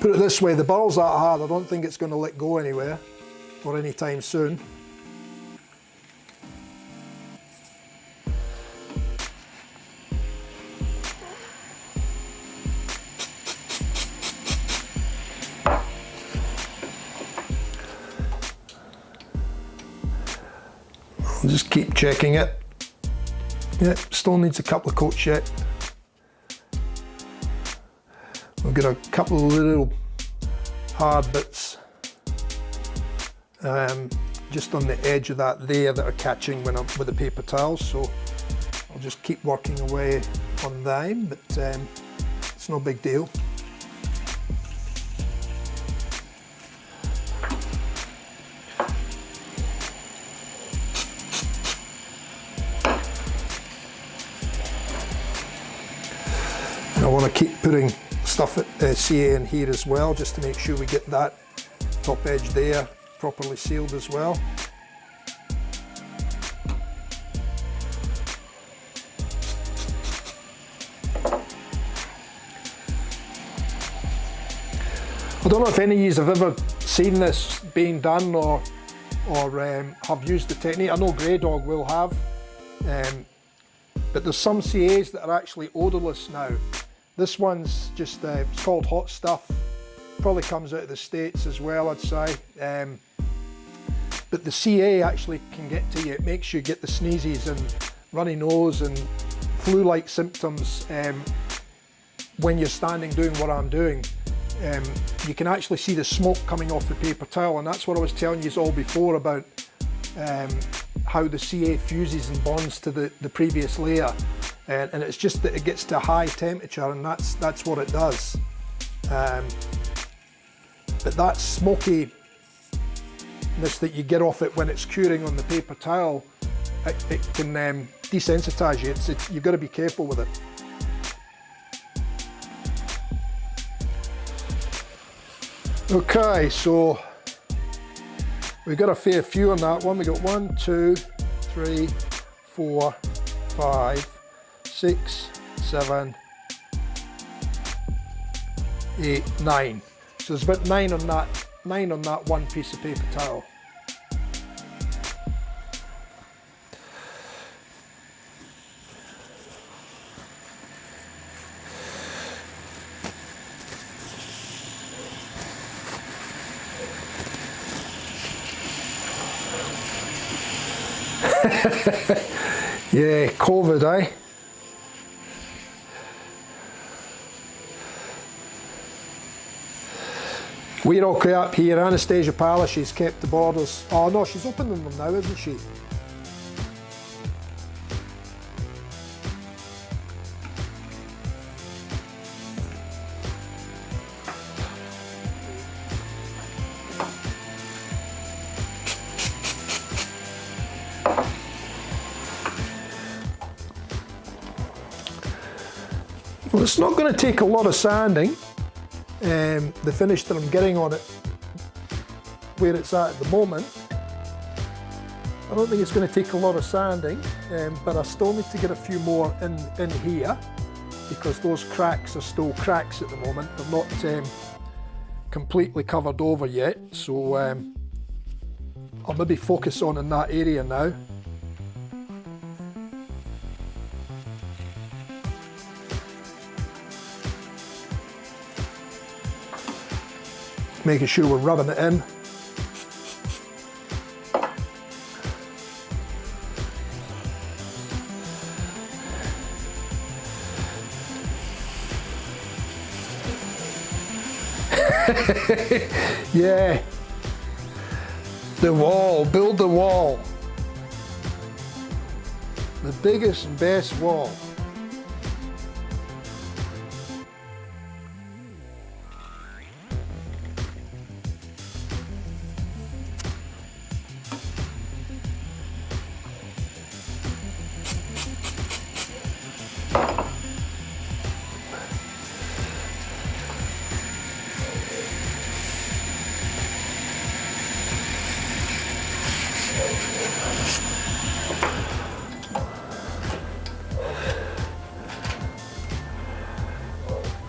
Put it this way, the burl's that hard, I don't think it's going to let go anywhere or anytime soon. I'll just keep checking it. Yeah, still needs a couple of coats yet. We've got a couple of little hard bits. just on the edge of that there that are catching when I'm with the paper towels. So I'll just keep working away on them, but it's no big deal. I want to keep putting stuff at CA in here as well, just to make sure we get that top edge there properly sealed as well. I don't know if any of you have ever seen this being done or have used the technique. I know Grey Dog will have, but there's some CAs that are actually odorless now. This one's just, it's called Hot Stuff, probably comes out of the States as well, I'd say. But the CA actually can get to you. It makes you get the sneezes and runny nose and flu-like symptoms when you're standing doing what I'm doing. You can actually see the smoke coming off the paper towel, and that's what I was telling you all before about how the CA fuses and bonds to the previous layer. And it's just that it gets to a high temperature, and that's what it does. But that smokiness that you get off it when it's curing on the paper towel, it can desensitize you. You've got to be careful with it. Okay, so we've got a fair few on that one. We got 1, 2, 3, 4, 5, 6, 7, 8, 9. So there's about 9 on that one piece of paper towel. Yeah, COVID, eh? We're okay up here. Anastasia Palace, she's kept the borders. Oh no, she's opening them now, isn't she? Well, it's not going to take a lot of sanding. The finish that I'm getting on it, where it's at the moment, I don't think it's going to take a lot of sanding, but I still need to get a few more in here, because those cracks are still cracks at the moment. They're not completely covered over yet, so I'll maybe focus on in that area now. Making sure we're rubbing it in. Yeah. The wall, build the wall. The biggest and best wall.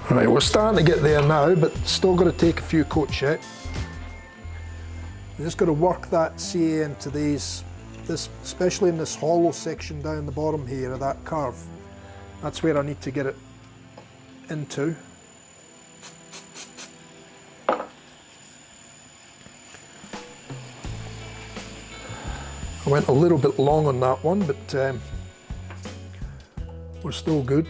Right, we're starting to get there now, but still got to take a few coats yet. We're just got to work that CA into this, especially in this hollow section down the bottom here of that curve. That's where I need to get it into. I went a little bit long on that one, but we're still good.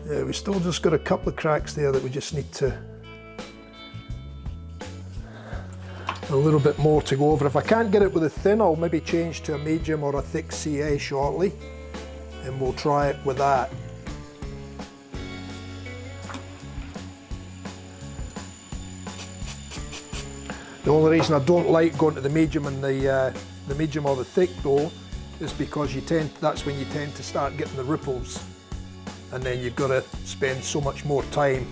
Yeah, we still just got a couple of cracks there that we just need to A little bit more to go over. If I can't get it with a thin, I'll maybe change to a medium or a thick CA shortly, and we'll try it with that. The only reason I don't like going to the medium and the medium or the thick though is because that's when you tend to start getting the ripples, and then you've got to spend so much more time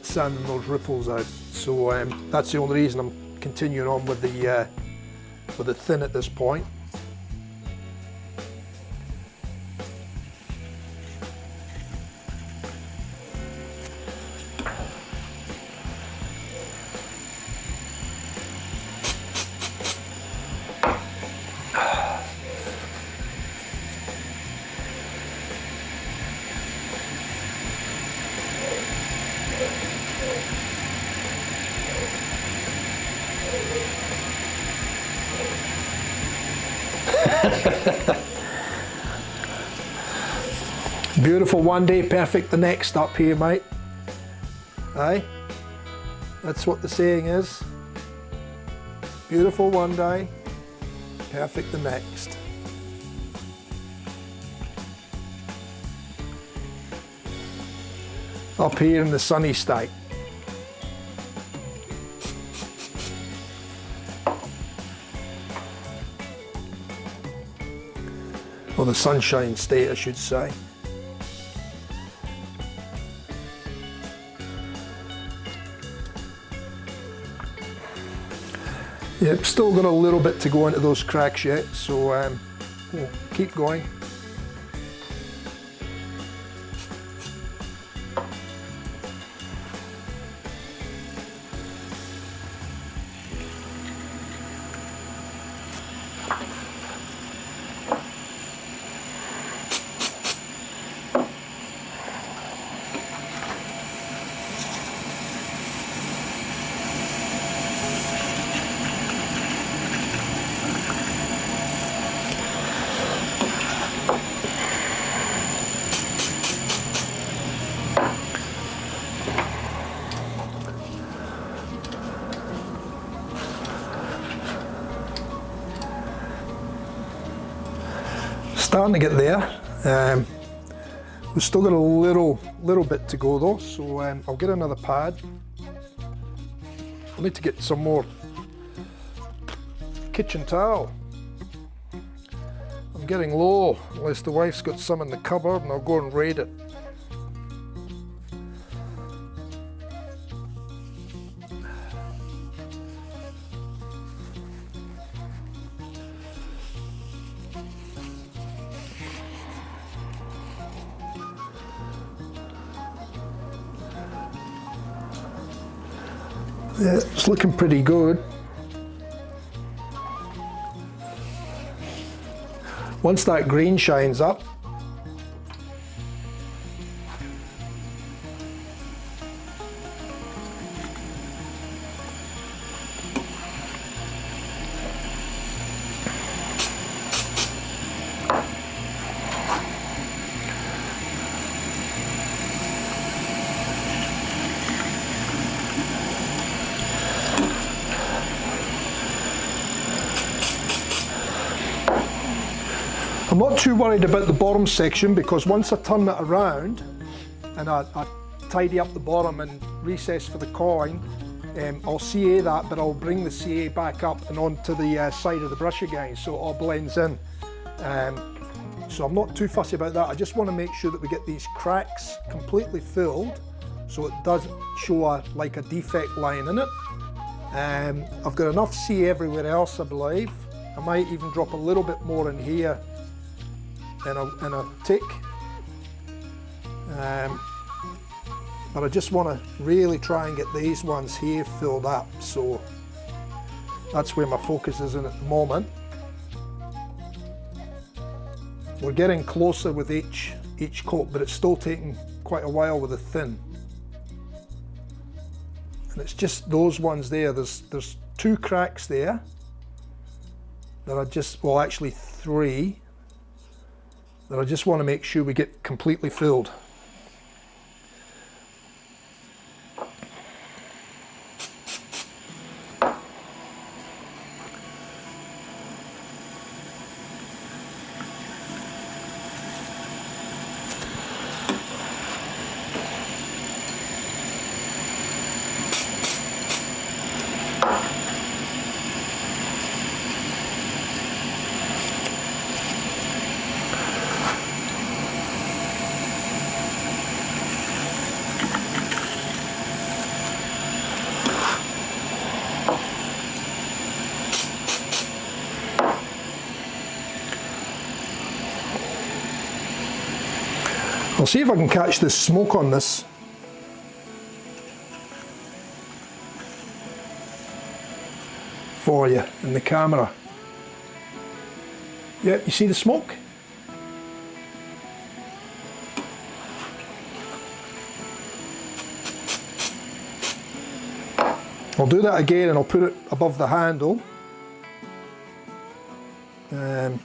sanding those ripples out. So that's the only reason I'm continuing on with the thin at this point. Beautiful one day, perfect the next up here, mate. Aye, that's what the saying is. Beautiful one day, perfect the next. Up here in the sunny state. Or the sunshine state, I should say. Yeah, still got a little bit to go into those cracks yet, so we'll keep going. Starting to get there. We've still got a little bit to go though, so I'll get another pad. I'll need to get some more kitchen towel. I'm getting low, unless the wife's got some in the cupboard, and I'll go and raid it. Yeah, it's looking pretty good. Once that green shines up, I'm not too worried about the bottom section, because once I turn it around and I tidy up the bottom and recess for the coin, I'll CA that, but I'll bring the CA back up and onto the side of the brush again, so it all blends in. So I'm not too fussy about that. I just want to make sure that we get these cracks completely filled so it doesn't show like a defect line in it. I've got enough CA everywhere else, I believe. I might even drop a little bit more in here in a tick, but I just want to really try and get these ones here filled up, so that's where my focus is in at the moment. We're getting closer with each coat, but it's still taking quite a while with the thin, and it's just those ones there. There's two cracks there that I just, well actually three, that I just want to make sure we get completely filled. I'll see if I can catch this smoke on this. For you in the camera. Yeah, you see the smoke? I'll do that again and I'll put it above the handle.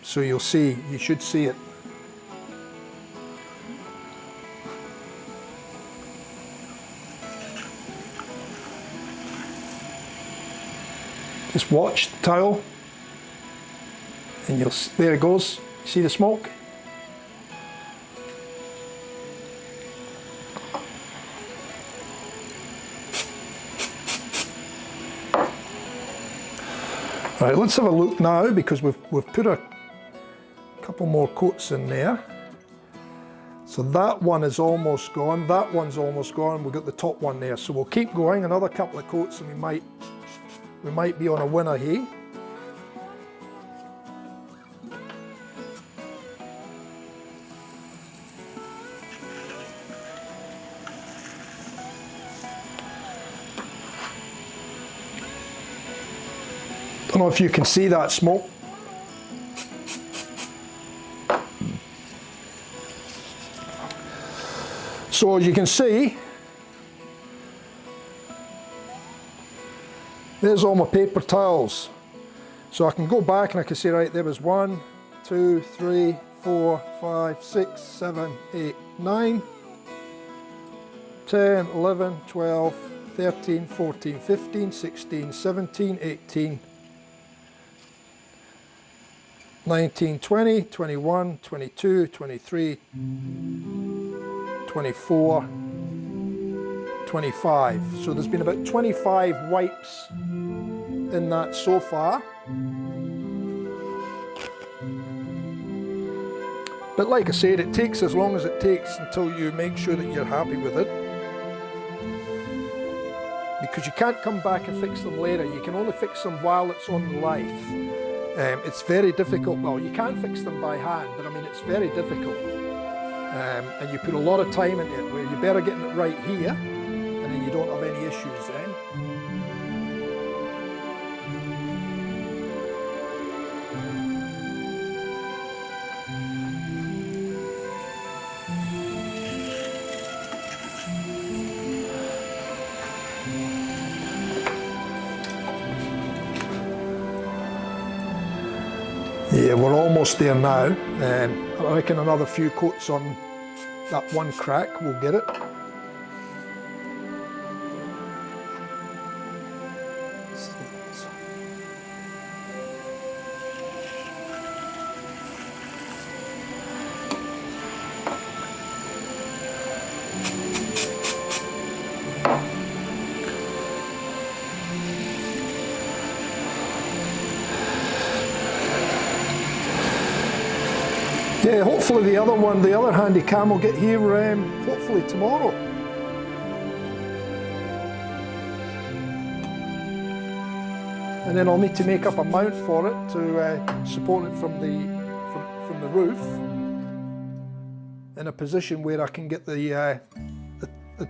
So you'll see, you should see it. Just watch the towel and there it goes. See the smoke? Right, let's have a look now because we've put a couple more coats in there. So that one is almost gone, that one's almost gone, we've got the top one there. So we'll keep going, another couple of coats and we might be on a winner here. Don't know if you can see that smoke. So as you can see, there's all my paper towels. So I can go back and I can say, right, there was 1, 2, 3, 4, 5, 6, 7, 8, 9, 10, 11, 12, 13, 14, 15, 16, 17, 18, 19, 20, 21, 22, 23, 24, 25. So there's been about 25 wipes in that so far. But like I said, it takes as long as it takes until you make sure that you're happy with it. Because you can't come back and fix them later, you can only fix them while it's on the lathe. It's very difficult. Well, you can fix them by hand, but I mean it's very difficult. And you put a lot of time into it, where you're better getting it right here, and then you don't have any issues then. Yeah, we're almost there now. I reckon another few coats on that one crack will get it. Yeah, hopefully the other one, the other handy cam will get here hopefully tomorrow. And then I'll need to make up a mount for it to support it from the roof in a position where I can get the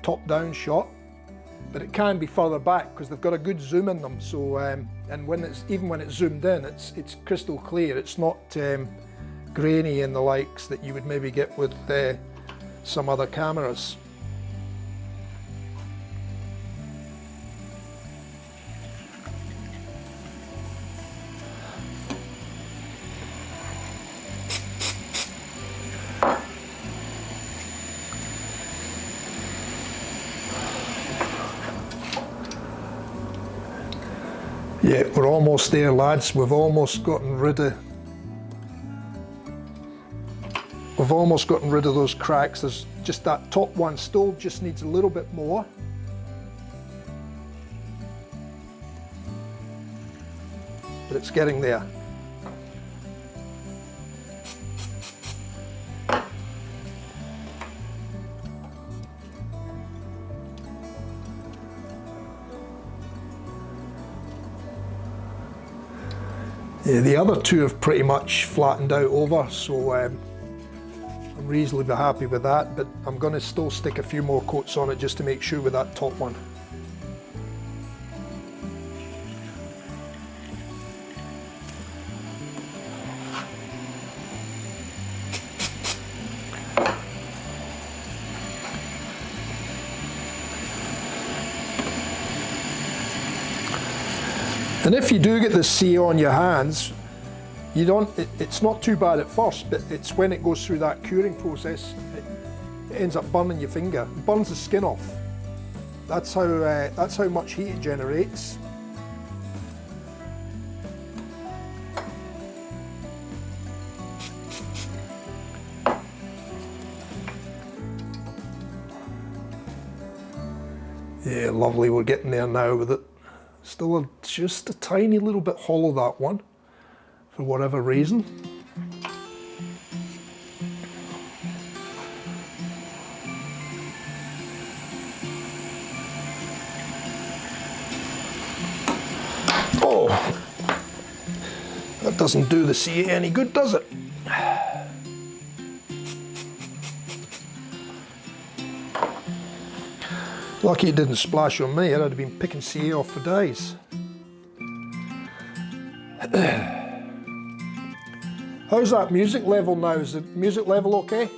top down shot. But it can be further back because they've got a good zoom in them. So and even when it's zoomed in, it's crystal clear. It's not grainy and the likes that you would maybe get with some other cameras. Yeah, we're almost there, lads. We've almost gotten rid of those cracks. There's just that top one still just needs a little bit more. But it's getting there. Yeah, the other two have pretty much flattened out over, so I'm reasonably happy with that, but I'm going to still stick a few more coats on it just to make sure with that top one. And if you do get the C on your hands, you don't, it's not too bad at first, but it's when it goes through that curing process, it ends up burning your finger. It burns the skin off. That's how much heat it generates. Yeah, lovely, we're getting there now with it. Still just a tiny little bit hollow, that one, for whatever reason. Oh, that doesn't do the CA any good, does it? Lucky it didn't splash on me, I'd have been picking CA off for days. How's that music level now? Is the music level okay?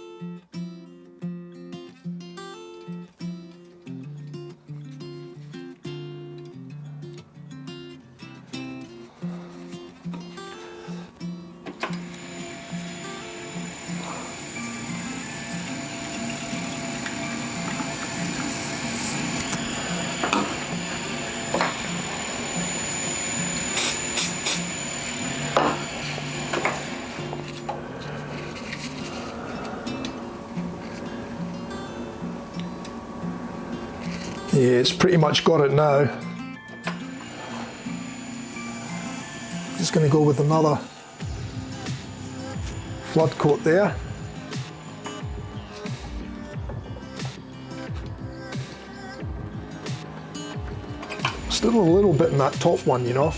Yeah, it's pretty much got it now. Just going to go with another flood coat there. Still a little bit in that top one, you know.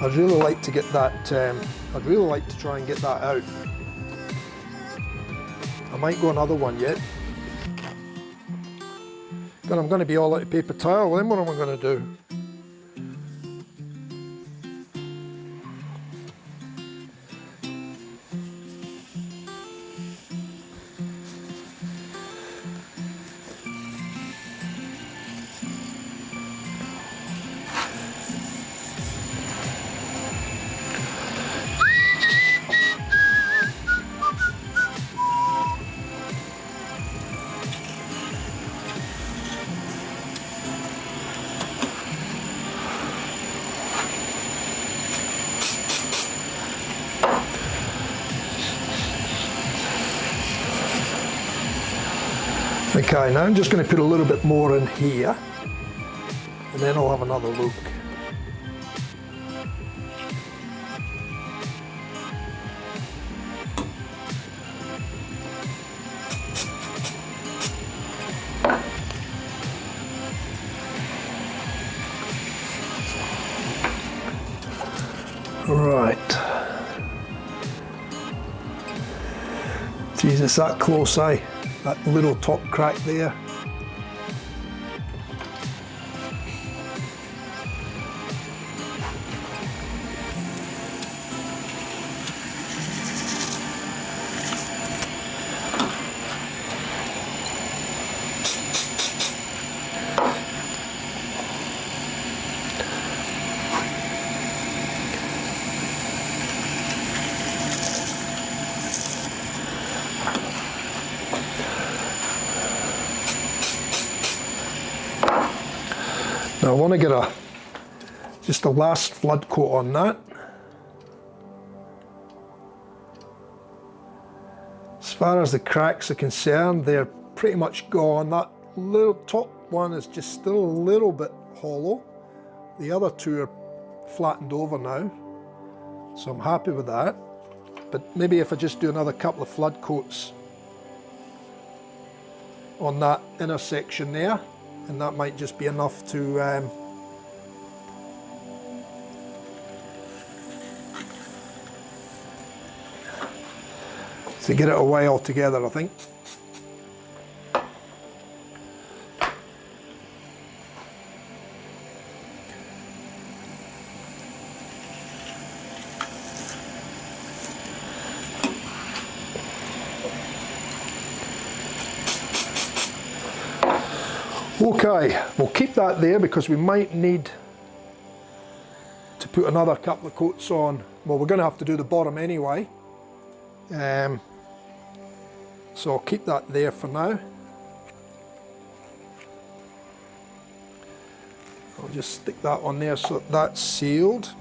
I'd really like to get that, I'd really like to try and get that out. I might go another one yet. Then I'm going to be all out of paper towel, then what am I going to do? Okay, now I'm just going to put a little bit more in here, and then I'll have another look. Right. Jesus, that close, eh? That little top crack there. Now I want to get just a last flood coat on that. As far as the cracks are concerned, they're pretty much gone. That little top one is just still a little bit hollow. The other two are flattened over now, so I'm happy with that. But maybe if I just do another couple of flood coats on that inner section there, and that might just be enough to to get it away altogether, I think. Okay, we'll keep that there because we might need to put another couple of coats on. Well, we're going to have to do the bottom anyway. So I'll keep that there for now. I'll just stick that on there so that's sealed.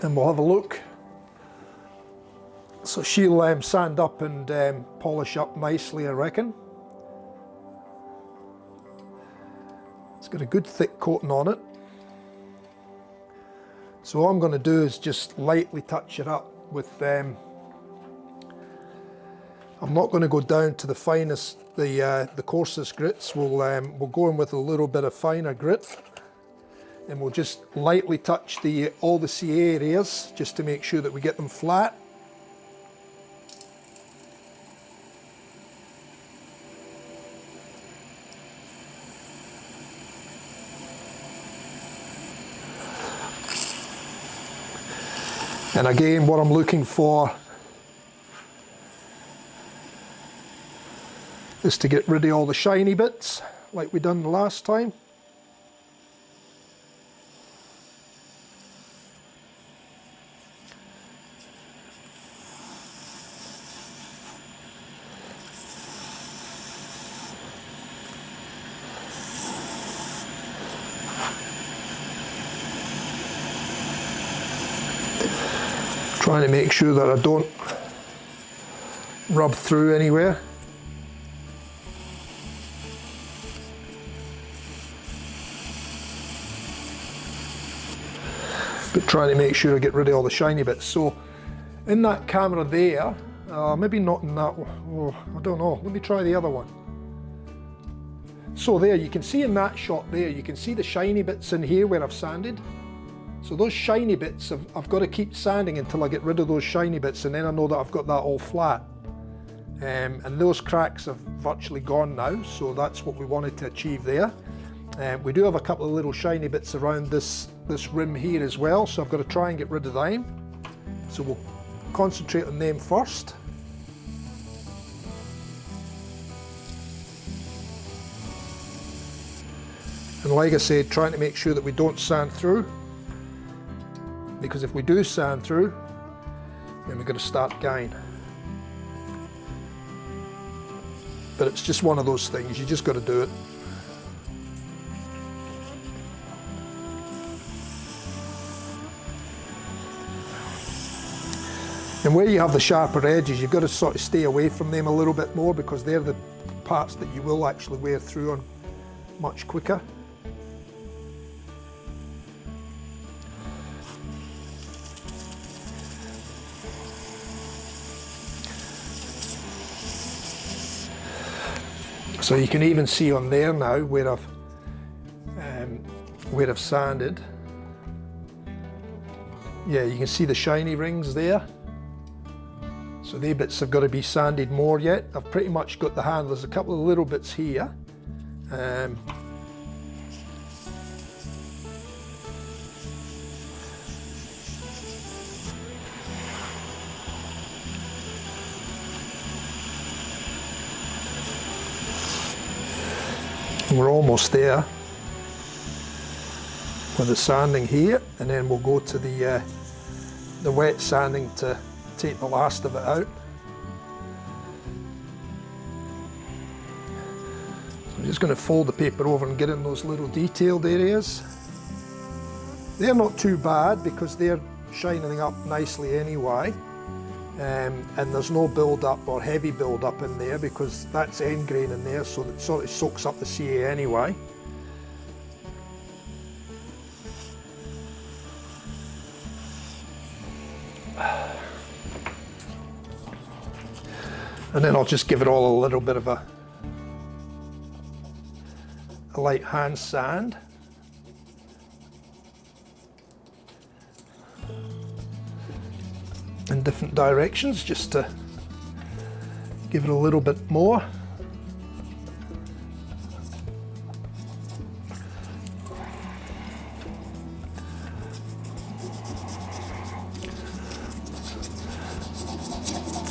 And we'll have a look. So she'll sand up and polish up nicely, I reckon. It's got a good thick coating on it. So all I'm going to do is just lightly touch it up with I'm not going to go down to the finest, the coarsest grits. We'll go in with a little bit of finer grit, and we'll just lightly touch all the C areas just to make sure that we get them flat. And again, what I'm looking for is to get rid of all the shiny bits, like we done the last time. Trying to make sure that I don't rub through anywhere. But trying to make sure I get rid of all the shiny bits. So in that camera there, maybe not in that one, oh, I don't know, let me try the other one. So there, you can see in that shot there, you can see the shiny bits in here where I've sanded. So those shiny bits, I've got to keep sanding until I get rid of those shiny bits, and then I know that I've got that all flat. And those cracks have virtually gone now, so that's what we wanted to achieve there. We do have a couple of little shiny bits around this rim here as well, so I've got to try and get rid of them. So we'll concentrate on them first. And like I said, trying to make sure that we don't sand through, because if we do sand through, then we're going to start again. But it's just one of those things, you just got to do it. And where you have the sharper edges, you've got to sort of stay away from them a little bit more, because they're the parts that you will actually wear through on much quicker. So you can even see on there now where I've sanded. Yeah, you can see the shiny rings there. So these bits have got to be sanded more yet. I've pretty much got the handle. There's a couple of little bits here. We're almost there with the sanding here, and then we'll go to the wet sanding to take the last of it out. So I'm just going to fold the paper over and get in those little detailed areas. They're not too bad because they're shining up nicely anyway. And there's no build up or heavy build up in there because that's end grain in there, so it sort of soaks up the CA anyway. And then I'll just give it all a little bit of a light hand sand. in different directions just to give it a little bit more.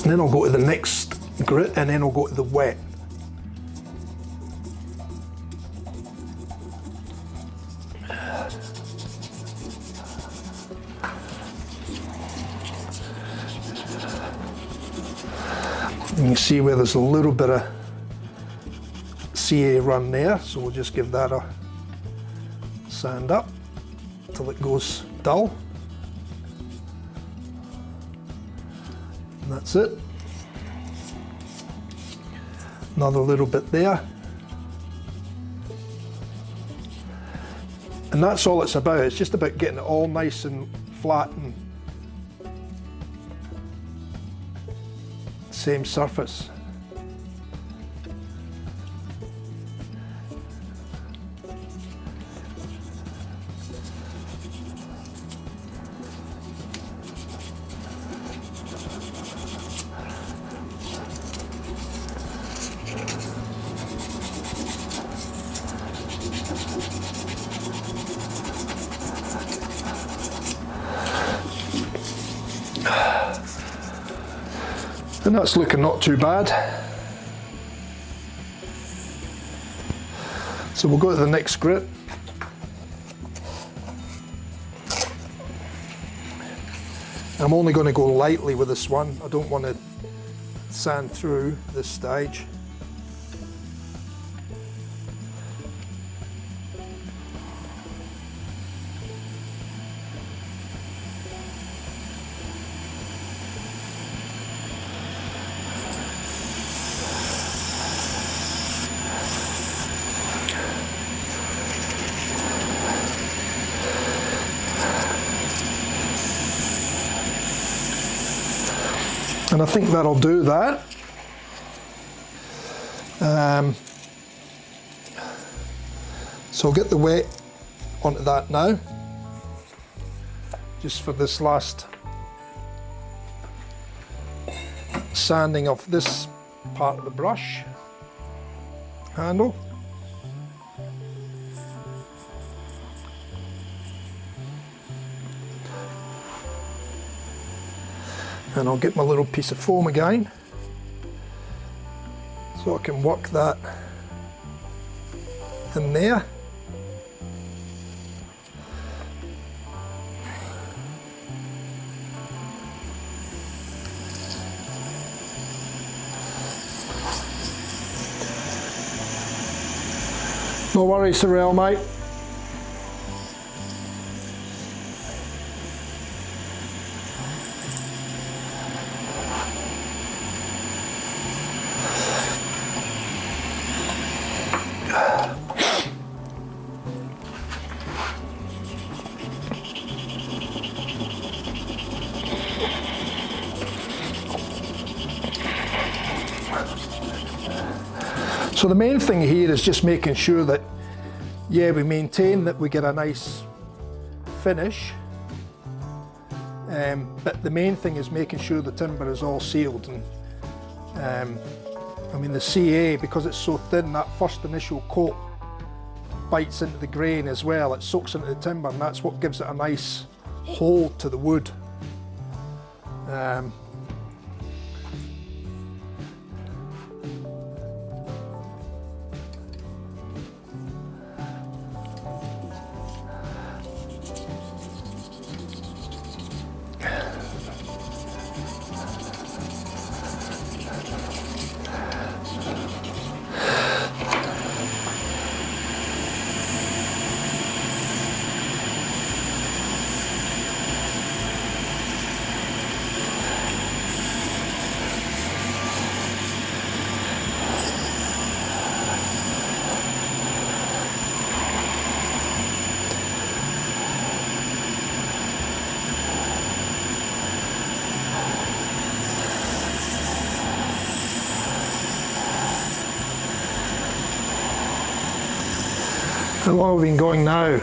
And then I'll go to the next grit, and then I'll go to the wet. You can see where there's a little bit of CA run there, so we'll just give that a sand up till it goes dull. And that's it. Another little bit there. And that's all it's about. It's just about getting it all nice and flat and same surface. And that's looking not too bad. So we'll go to the next grit. I'm only going to go lightly with this one. I don't want to sand through this stage. And I think that'll do that. So I'll get the wet onto that now, just for this last sanding of this part of the brush handle. And I'll get my little piece of foam again, so I can work that in there. No worries, Sorrel, mate. So the main thing here is just making sure that, yeah, we maintain that we get a nice finish, but the main thing is making sure the timber is all sealed. And I mean, the CA, because it's so thin, that first initial coat bites into the grain as well. It soaks into the timber, and that's what gives it a nice hold to the wood. How long have we been going now?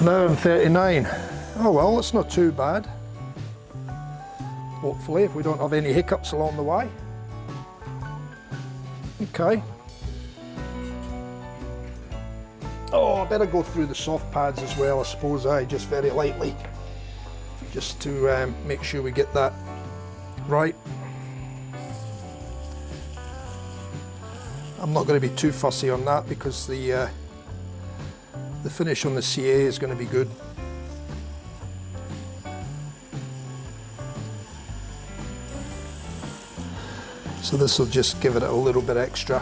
An hour and 39. Oh well, it's not too bad. hopefully, if we don't have any hiccups along the way. Okay. Oh, I better go through the soft pads as well, I suppose, just very lightly, just to make sure we get that right. I'm not going to be too fussy on that because the finish on the CA is going to be good. So this will just give it a little bit extra.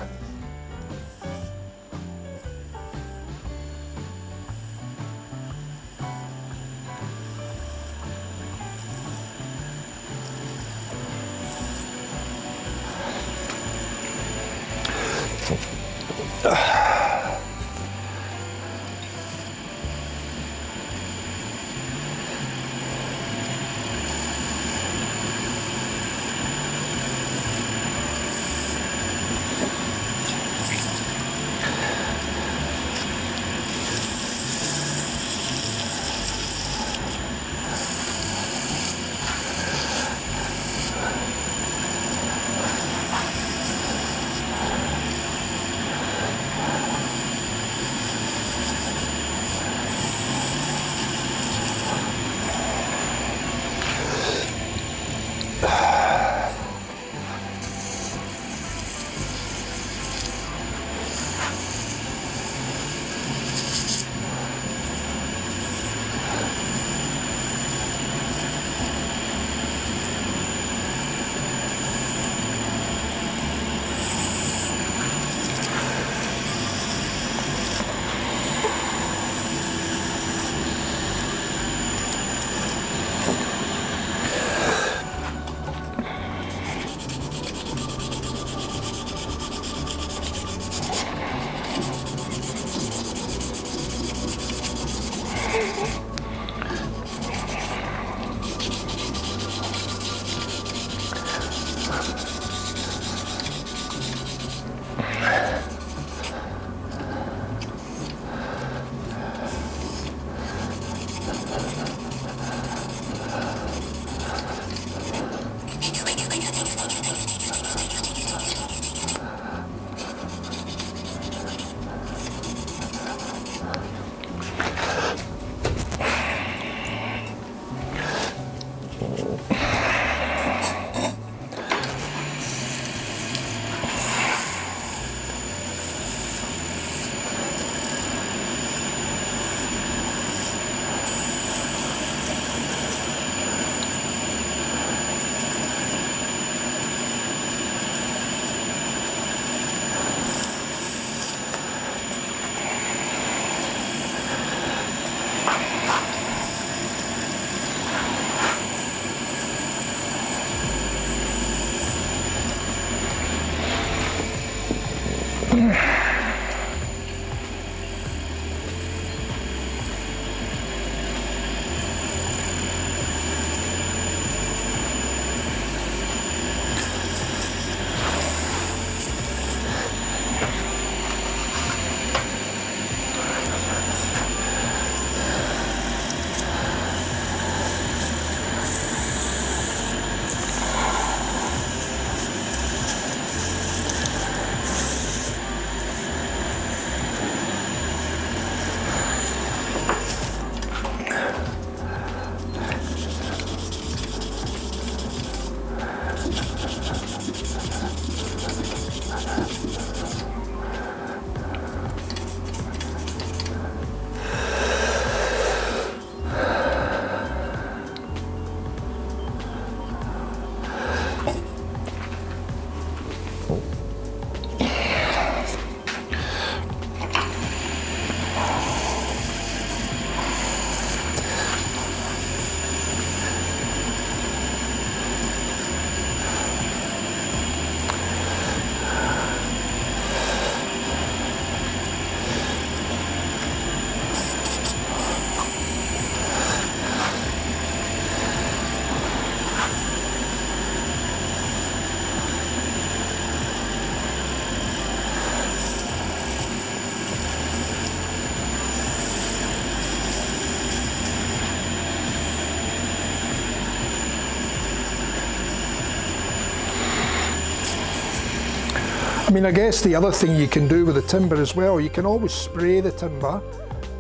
mean, I guess the other thing you can do with the timber as well, you can always spray the timber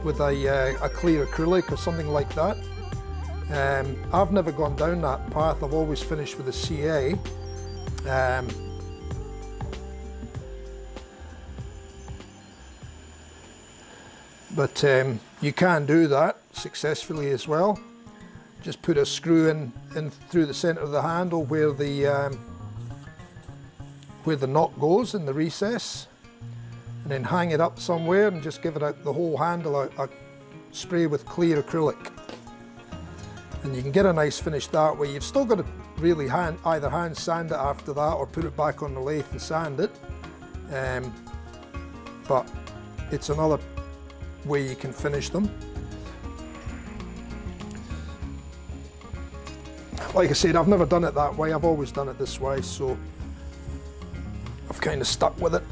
with a clear acrylic or something like that. I've never gone down that path. I've always finished with a CA. But you can do that successfully as well. Just put a screw in through the center of the handle where the knot goes in the recess, and then hang it up somewhere and just give it out the whole handle a spray with clear acrylic. And you can get a nice finish that way. You've still got to really either hand sand it after that or put it back on the lathe and sand it. But it's another way you can finish them. Like I said, I've never done it that way. I've always done it this way, so I've kind of stuck with it.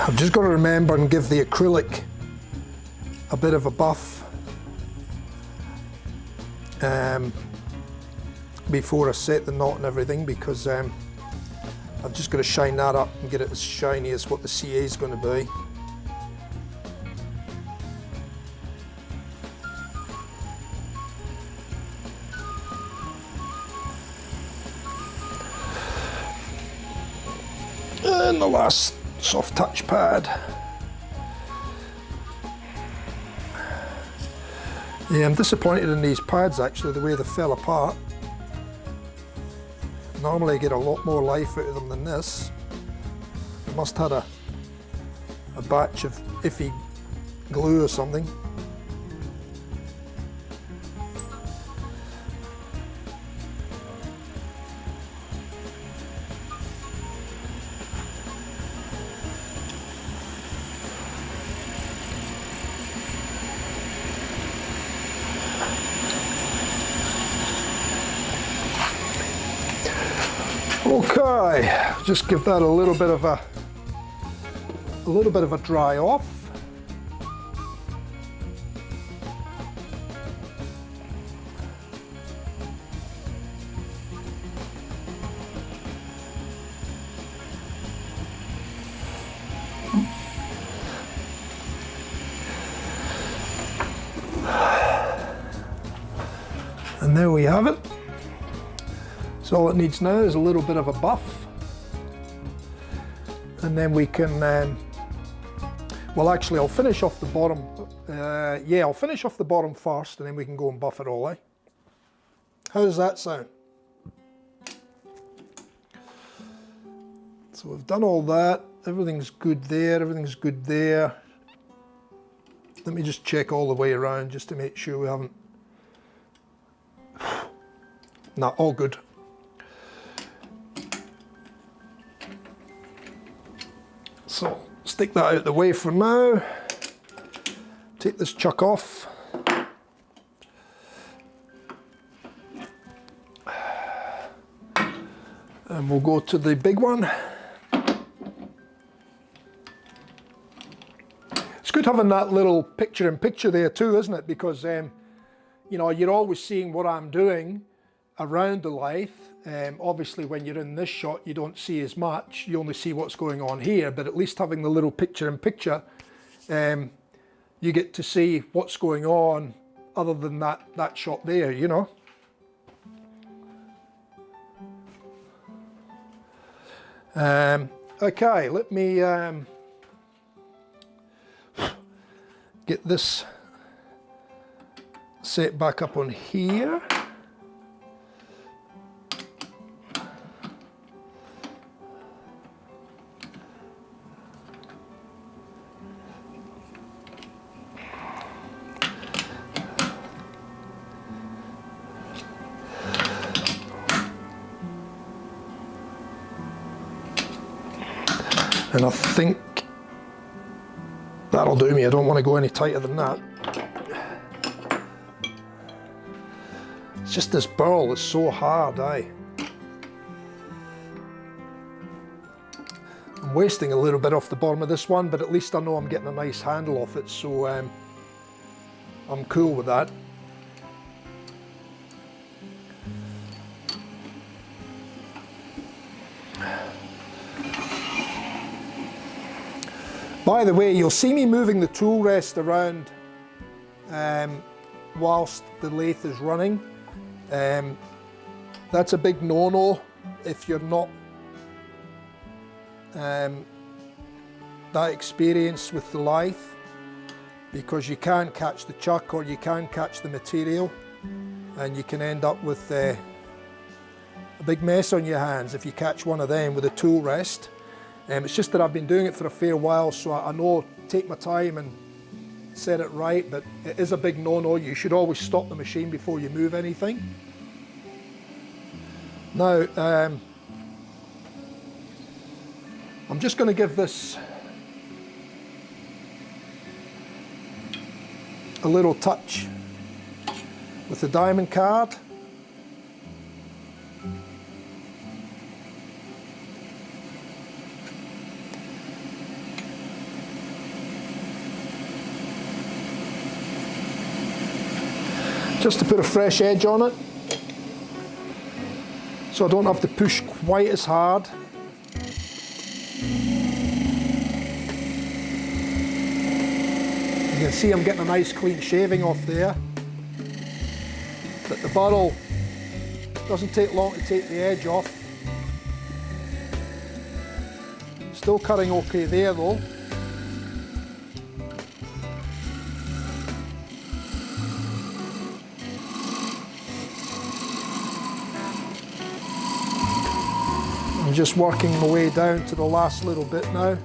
I've just got to remember and give the acrylic a bit of a buff before I set the knot and everything, because I've just got to shine that up and get it as shiny as what the CA is going to be. And the last soft touch pad. Yeah, I'm disappointed in these pads actually, the way they fell apart. Normally I get a lot more life out of them than this. I must have had a batch of iffy glue or something. Okay, just give that a little bit of a dry off. And there we have it. So all it needs now is a little bit of a buff, and then we can, well actually I'll finish off the bottom, I'll finish off the bottom first and then we can go and buff it all, eh? How does that sound? So we've done all that, everything's good there, everything's good there. Let me just check all the way around just to make sure we haven't, no, all good. So stick that out the way for now, take this chuck off, and we'll go to the big one. It's good having that little picture-in-picture there too, isn't it? Because you know, you're always seeing what I'm doing around the lathe. Obviously when you're in this shot you don't see as much, you only see what's going on here, but at least having the little picture-in-picture, you get to see what's going on other than that shot there, you know. Okay, let me get this set back up on here. And I think that'll do me. I don't want to go any tighter than that. It's just this burl is so hard, I'm wasting a little bit off the bottom of this one, but at least I know I'm getting a nice handle off it, so I'm cool with that. By the way, you'll see me moving the tool rest around whilst the lathe is running. That's a big no-no if you're not that experienced with the lathe, because you can catch the chuck or you can catch the material and you can end up with a big mess on your hands if you catch one of them with a tool rest. It's just that I've been doing it for a fair while, so I know take my time and set it right, but it is a big no-no. You should always stop the machine before you move anything. Now, I'm just going to give this a little touch with the diamond card. Just to put a fresh edge on it, so I don't have to push quite as hard. You can see I'm getting a nice clean shaving off there. But the burl doesn't take long to take the edge off. Still cutting okay there though. I'm just working my way down to the last little bit now.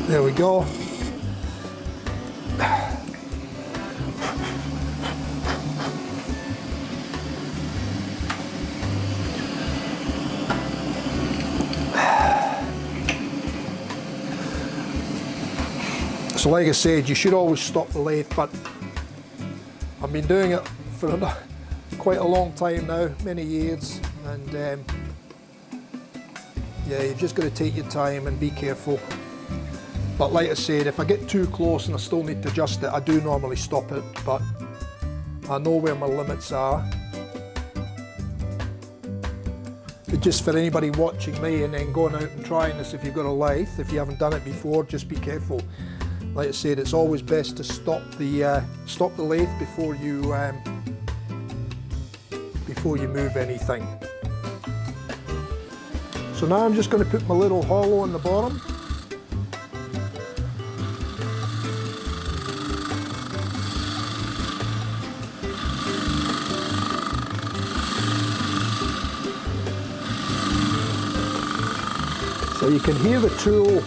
There we go. So like I said, you should always stop the lathe, but I've been doing it for quite a long time now, many years, and yeah, you've just got to take your time and be careful. But like I said, if I get too close and I still need to adjust it, I do normally stop it, but I know where my limits are. But just for anybody watching me and then going out and trying this, if you've got a lathe, if you haven't done it before, just be careful. Like I said, it's always best to stop the lathe before you move anything. So now I'm just going to put my little hollow on the bottom. So you can hear the tool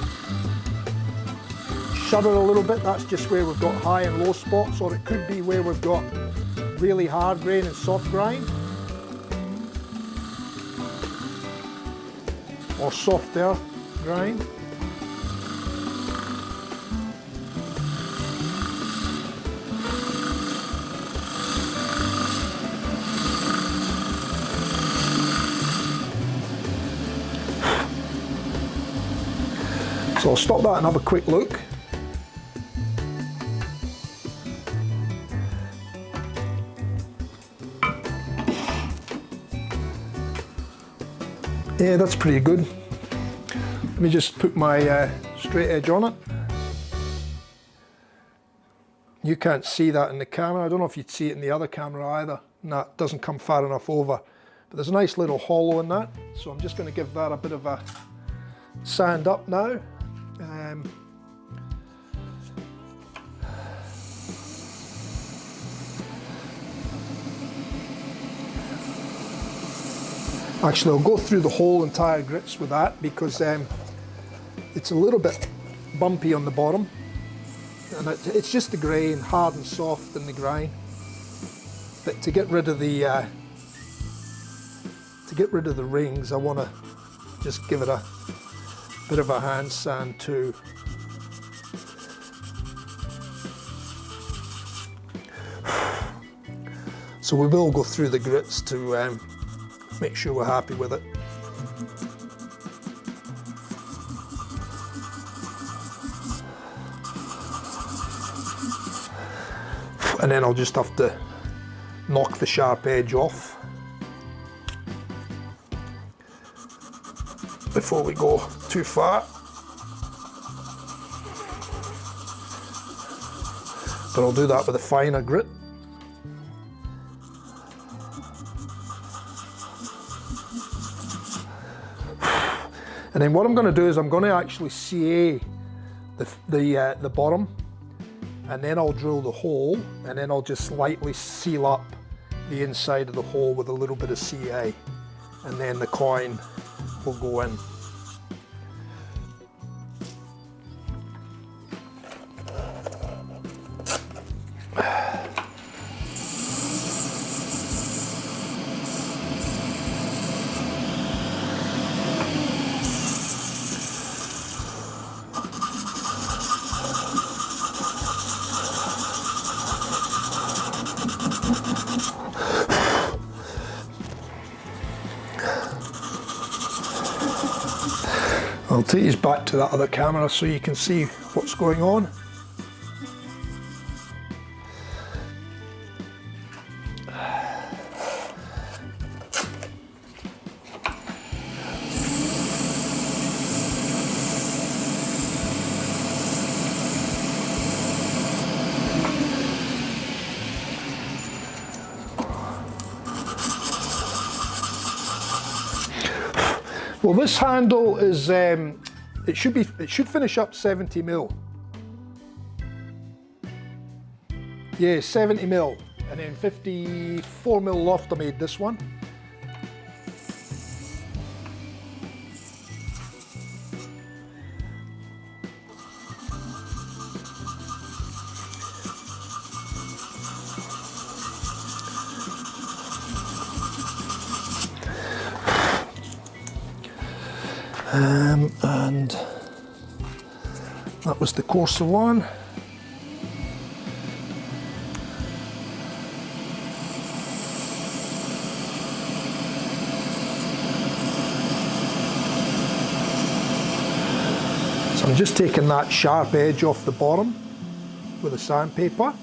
shudder a little bit. That's just where we've got high and low spots, or it could be where we've got really hard grain and soft grind, or softer grind. So I'll stop that and have a quick look. Yeah, that's pretty good. Let me just put my straight edge on it. You can't see that in the camera. I don't know if you'd see it in the other camera either. No, it doesn't come far enough over. But there's a nice little hollow in that. So I'm just going to give that a bit of a sand up now. Actually, I'll go through the whole entire grits with that because it's a little bit bumpy on the bottom. and it's just the grain, hard and soft in the grind. But to get rid of the rings, I want to just give it a bit of a hand sand too. So we will go through the grits to make sure we're happy with it. And then I'll just have to knock the sharp edge off before we go too far. But I'll do that with a finer grit. And then what I'm going to do is I'm going to actually CA the bottom, and then I'll drill the hole, and then I'll just slightly seal up the inside of the hole with a little bit of CA, and then the coin will go in. I'll take you back to that other camera so you can see what's going on. Well, this handle is it should finish up 70 mil. Yeah, 70 mil, and then 54 mil loft. I made this one. And that was the coarser one. So I'm just taking that sharp edge off the bottom with a sandpaper.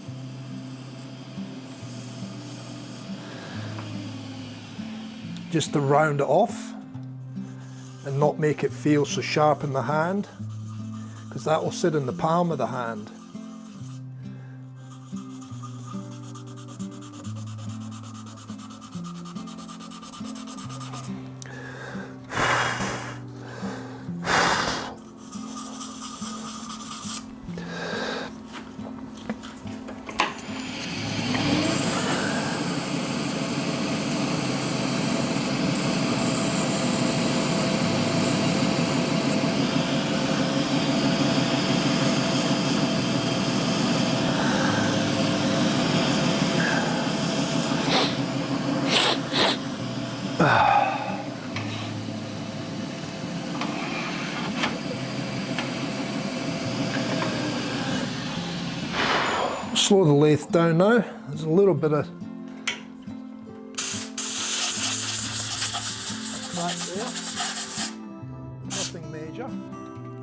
Just to round it off and not make it feel so sharp in the hand, because that will sit in the palm of the hand. Slow the lathe down now. There's a little bit of crack there. Nothing major.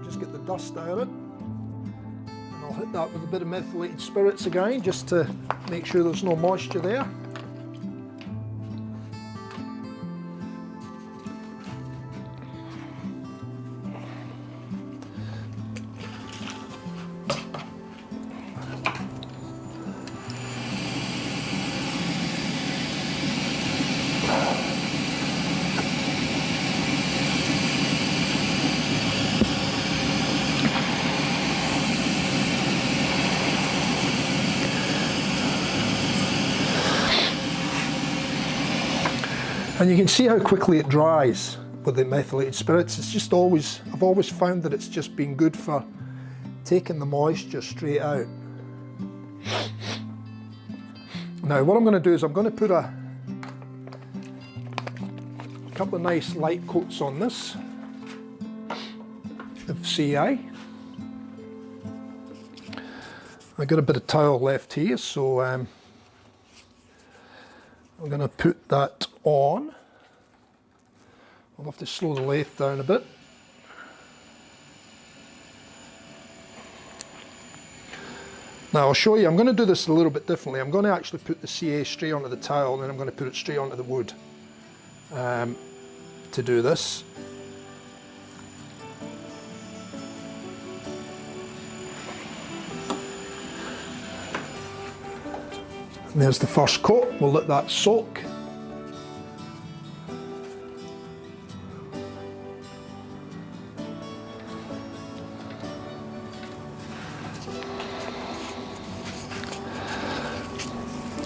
Just get the dust out of it. And I'll hit that with a bit of methylated spirits again, just to make sure there's no moisture there. And you can see how quickly it dries with the methylated spirits. It's just always, I've always found that it's just been good for taking the moisture straight out. Now what I'm going to do is I'm going to put a couple of nice light coats on this of CI. I got a bit of towel left here, so I'm going to put that on. I'll have to slow the lathe down a bit. Now I'll show you, I'm going to do this a little bit differently. I'm going to actually put the CA straight onto the towel, and then I'm going to put it straight onto the wood to do this. And there's the first coat. We'll let that soak.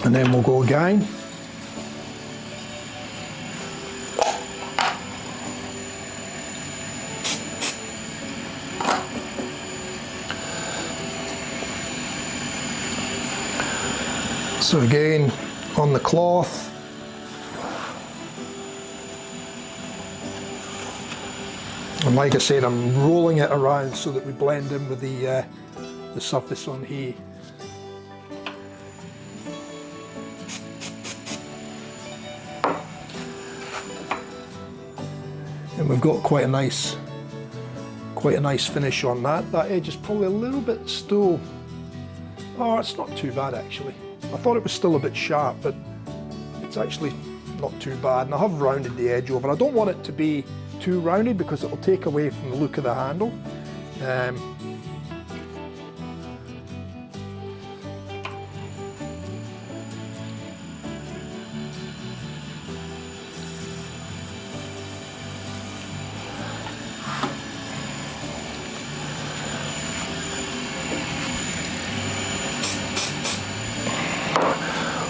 And then we'll go again. So again, on the cloth. And like I said, I'm rolling it around so that we blend in with the surface on here. And we've got quite a nice finish on that. That edge is probably a little bit still. Oh, it's not too bad actually. I thought it was still a bit sharp, but it's actually not too bad. And I have rounded the edge over. I don't want it to be too rounded because it will take away from the look of the handle.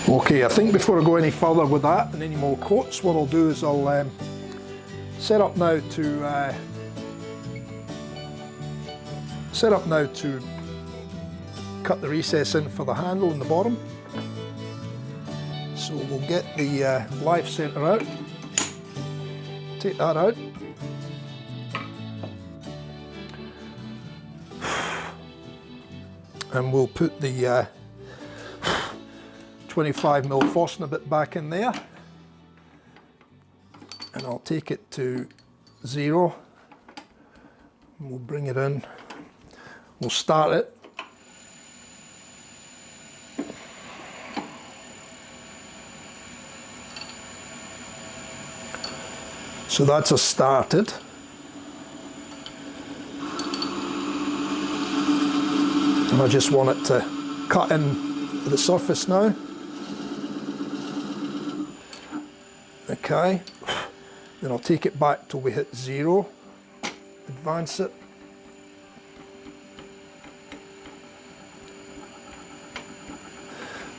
Okay, I think before I go any further with that and any more coats, what I'll do is I'll set up now to cut the recess in for the handle in the bottom. So we'll get the live center out, take that out. And we'll put the 25mm Forstner bit back in there, and I'll take it to 0, and we'll bring it in, we'll start it, so that's a started. And I just want it to cut in the surface now. Okay, then I'll take it back till we hit 0, advance it.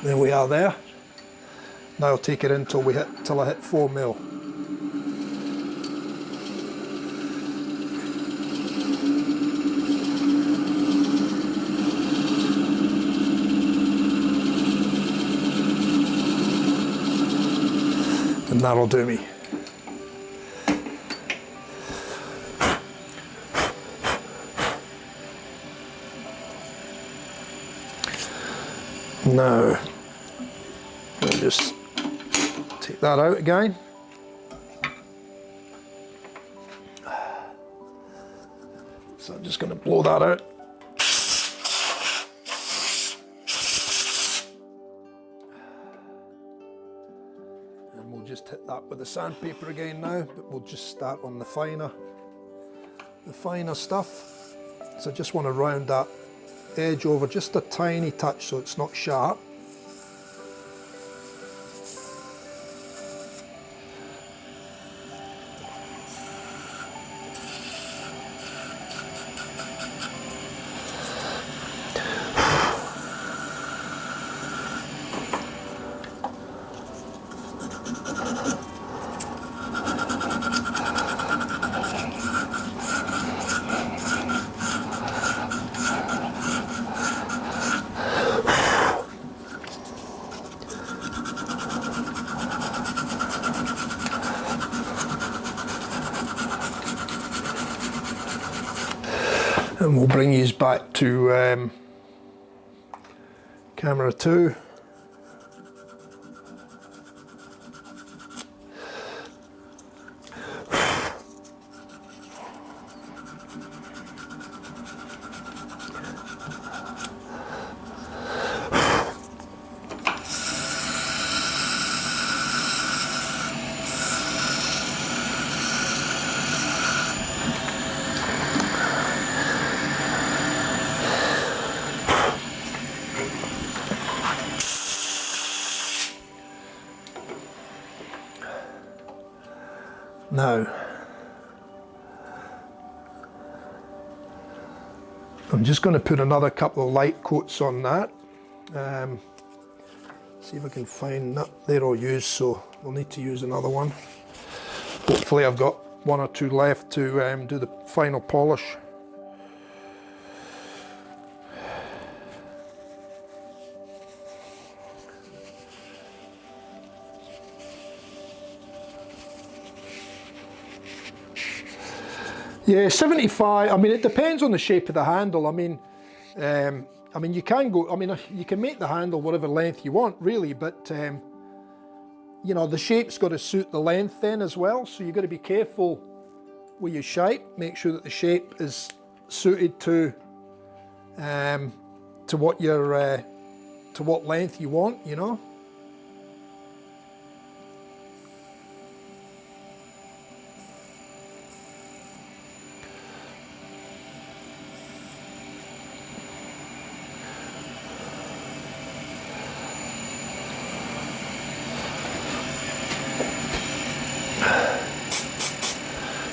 There we are there. Now I'll take it in till I hit 4mm. And that'll do me. Now, I'll just take that out again. So I'm just going to blow that out. And we'll just hit that with the sandpaper again now, but we'll just start on the finer stuff. So I just want to round that edge over just a tiny touch so it's not sharp. And we'll bring these back to camera 2. Now, I'm just going to put another couple of light coats on that. See if I can find that. They're all used, so we'll need to use another one. Hopefully I've got 1 or 2 left to do the final polish. Yeah, 75. I mean, it depends on the shape of the handle. I mean, you can go. I mean, you can make the handle whatever length you want, really. But you know, the shape's got to suit the length then as well. So you've got to be careful with your shape. Make sure that the shape is suited to what your to what length you want. You know.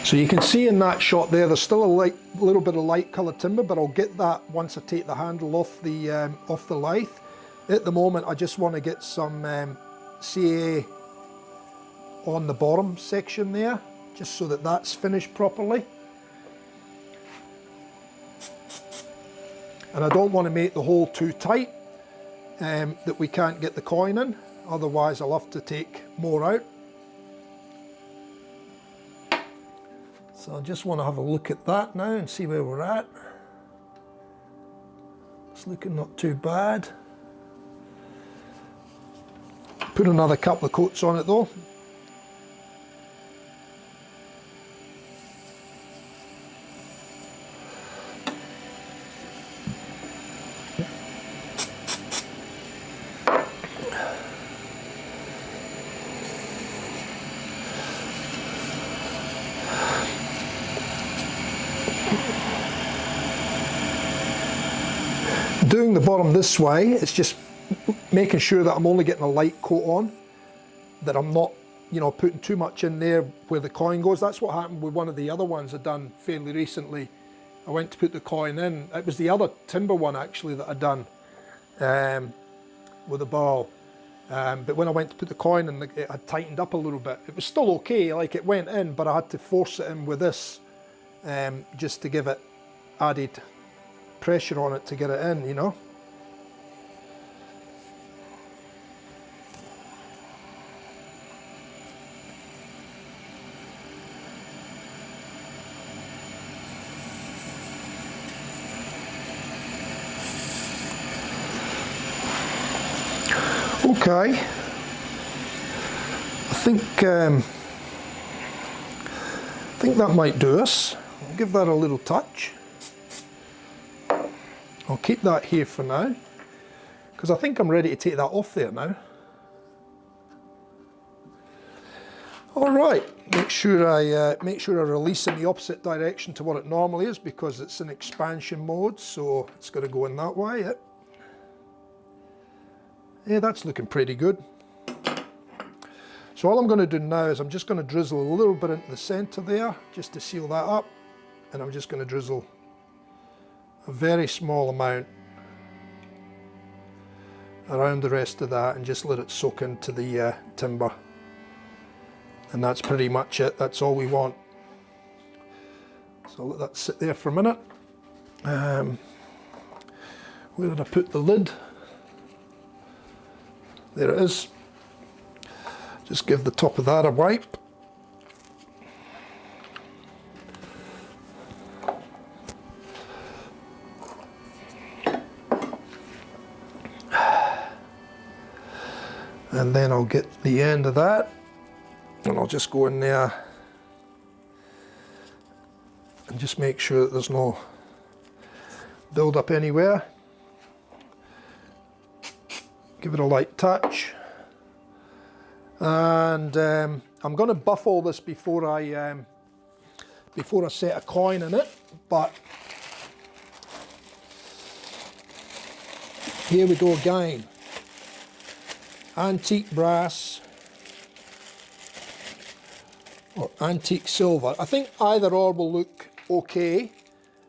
So you can see in that shot there, there's still a little bit of light coloured timber, but I'll get that once I take the handle off the lathe. At the moment, I just want to get some CA on the bottom section there, just so that that's finished properly. And I don't want to make the hole too tight that we can't get the coin in, otherwise I'll have to take more out. So I just want to have a look at that now and see where we're at. It's looking not too bad. Put another couple of coats on it though. Doing the bottom this way, it's just making sure that I'm only getting a light coat on, that I'm not, you know, putting too much in there where the coin goes. That's what happened with one of the other ones I've done fairly recently. I went to put the coin in. It was the other timber one actually that I'd done with the Burl. But when I went to put the coin in, it had tightened up a little bit. It was still okay, like it went in, but I had to force it in with this just to give it added pressure on it to get it in, you know. Okay, I think that might do us. I'll give that a little touch. I'll keep that here for now, because I think I'm ready to take that off there now. All right, make sure I release in the opposite direction to what it normally is, because it's in expansion mode, so it's got to go in that way. Yeah, that's looking pretty good. So all I'm going to do now is I'm just going to drizzle a little bit into the center there, just to seal that up, and I'm just going to drizzle a very small amount around the rest of that and just let it soak into the timber. And that's pretty much it. That's all we want. So I'll let that sit there for a minute. Where did I put the lid? There it is. Just give the top of that a wipe. And then I'll get the end of that and I'll just go in there and just make sure that there's no build up anywhere. Give it a light touch. And I'm going to buff all this before I set a coin in it, but here we go again. Antique brass or antique silver. I think either or will look okay,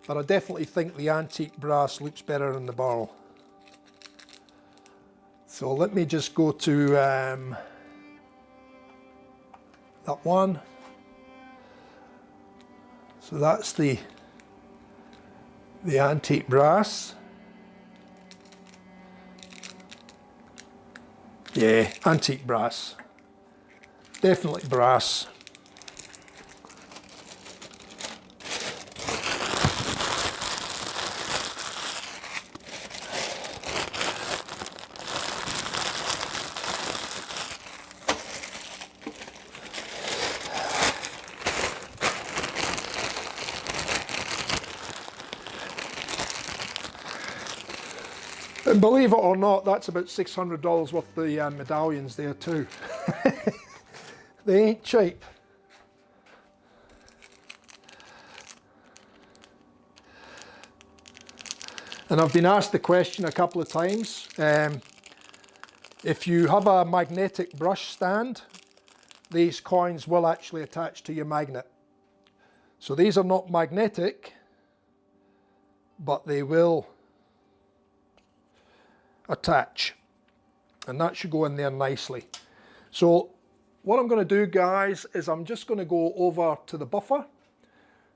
but I definitely think the antique brass looks better than the burl. So let me just go to that one. So that's the antique brass. Yeah, antique brass. Definitely brass. And believe it or not, that's about $600 worth of the medallions there too. They ain't cheap. And I've been asked the question a couple of times, if you have a magnetic brush stand, these coins will actually attach to your magnet. So these are not magnetic, but they will attach, and that should go in there nicely. So what I'm going to do, guys, is I'm just going to go over to the buffer.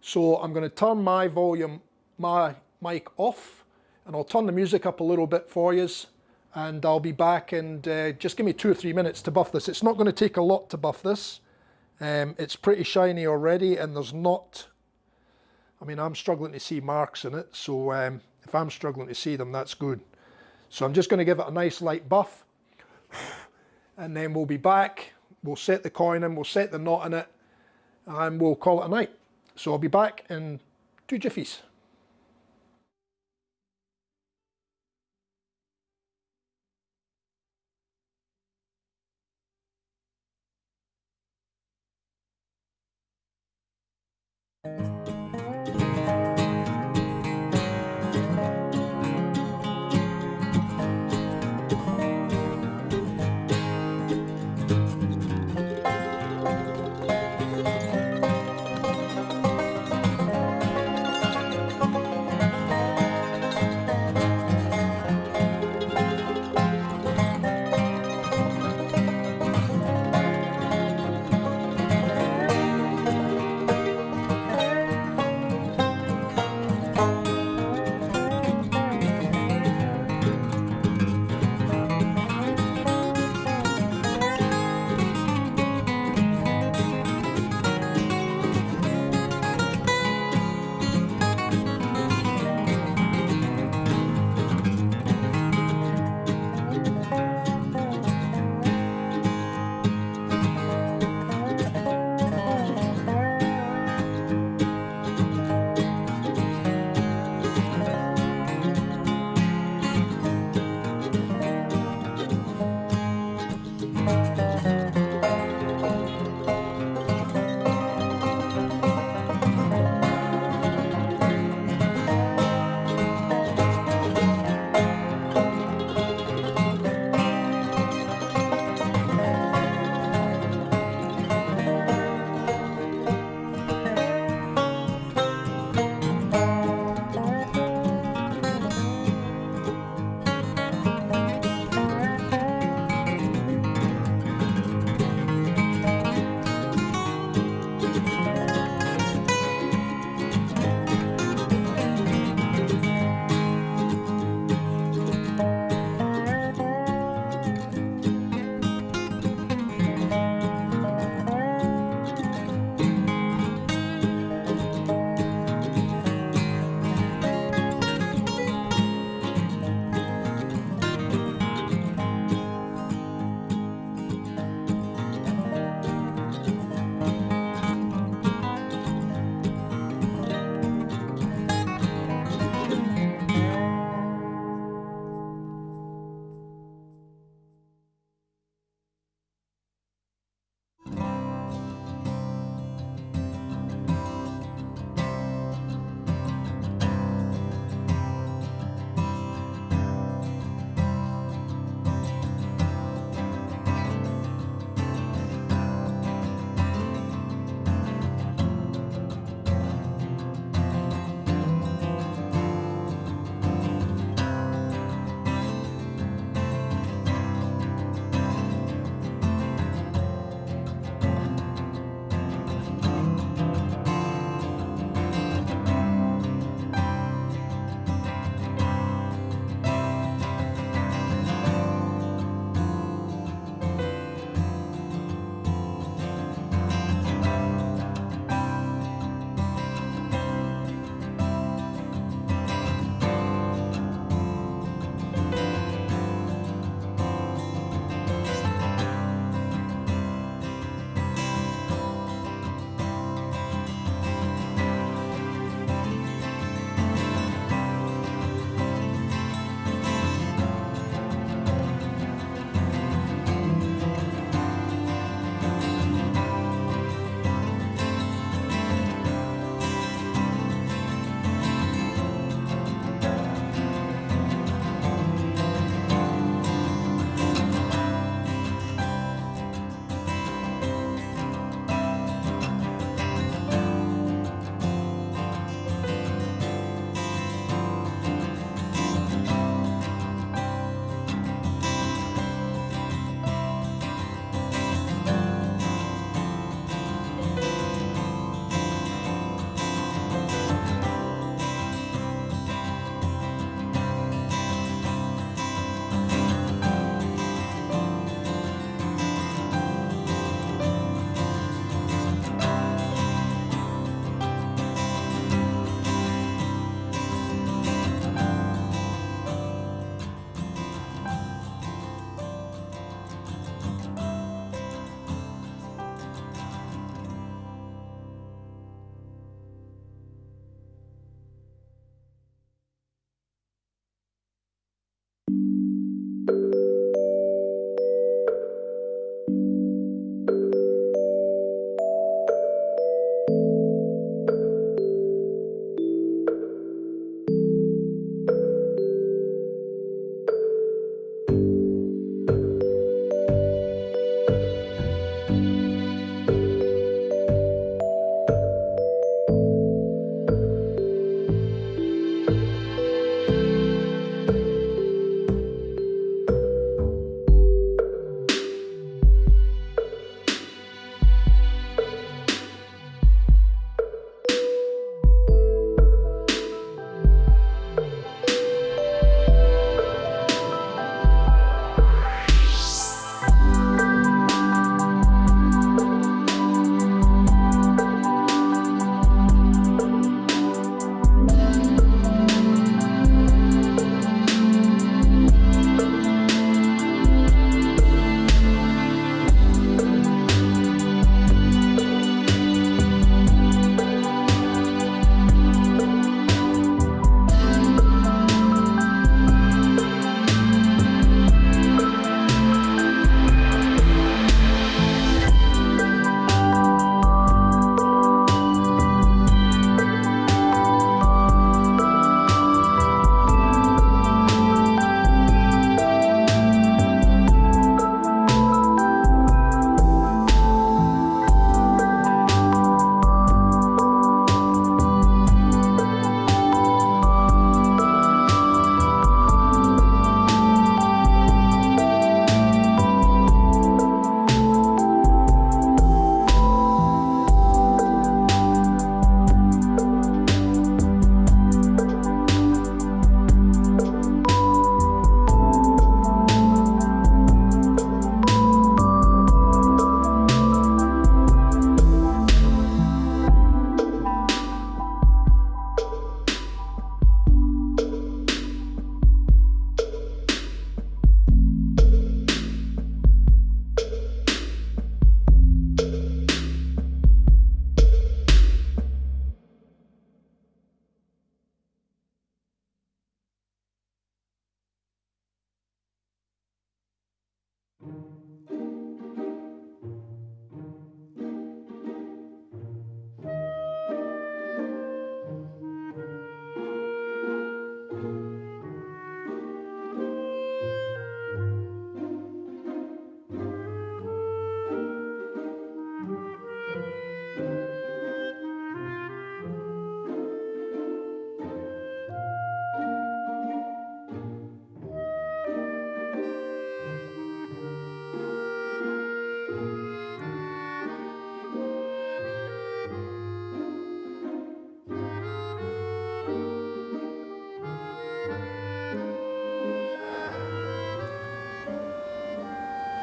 So I'm going to turn my volume, my mic off, and I'll turn the music up a little bit for you, and I'll be back, and just give me 2 or 3 minutes to buff this. It's not going to take a lot to buff this. It's pretty shiny already, and there's not, I mean, I'm struggling to see marks in it, so if I'm struggling to see them, that's good. So I'm just going to give it a nice light buff, and then we'll be back. We'll set the coin in, we'll set the knot in it, and we'll call it a night. So I'll be back in 2 jiffies.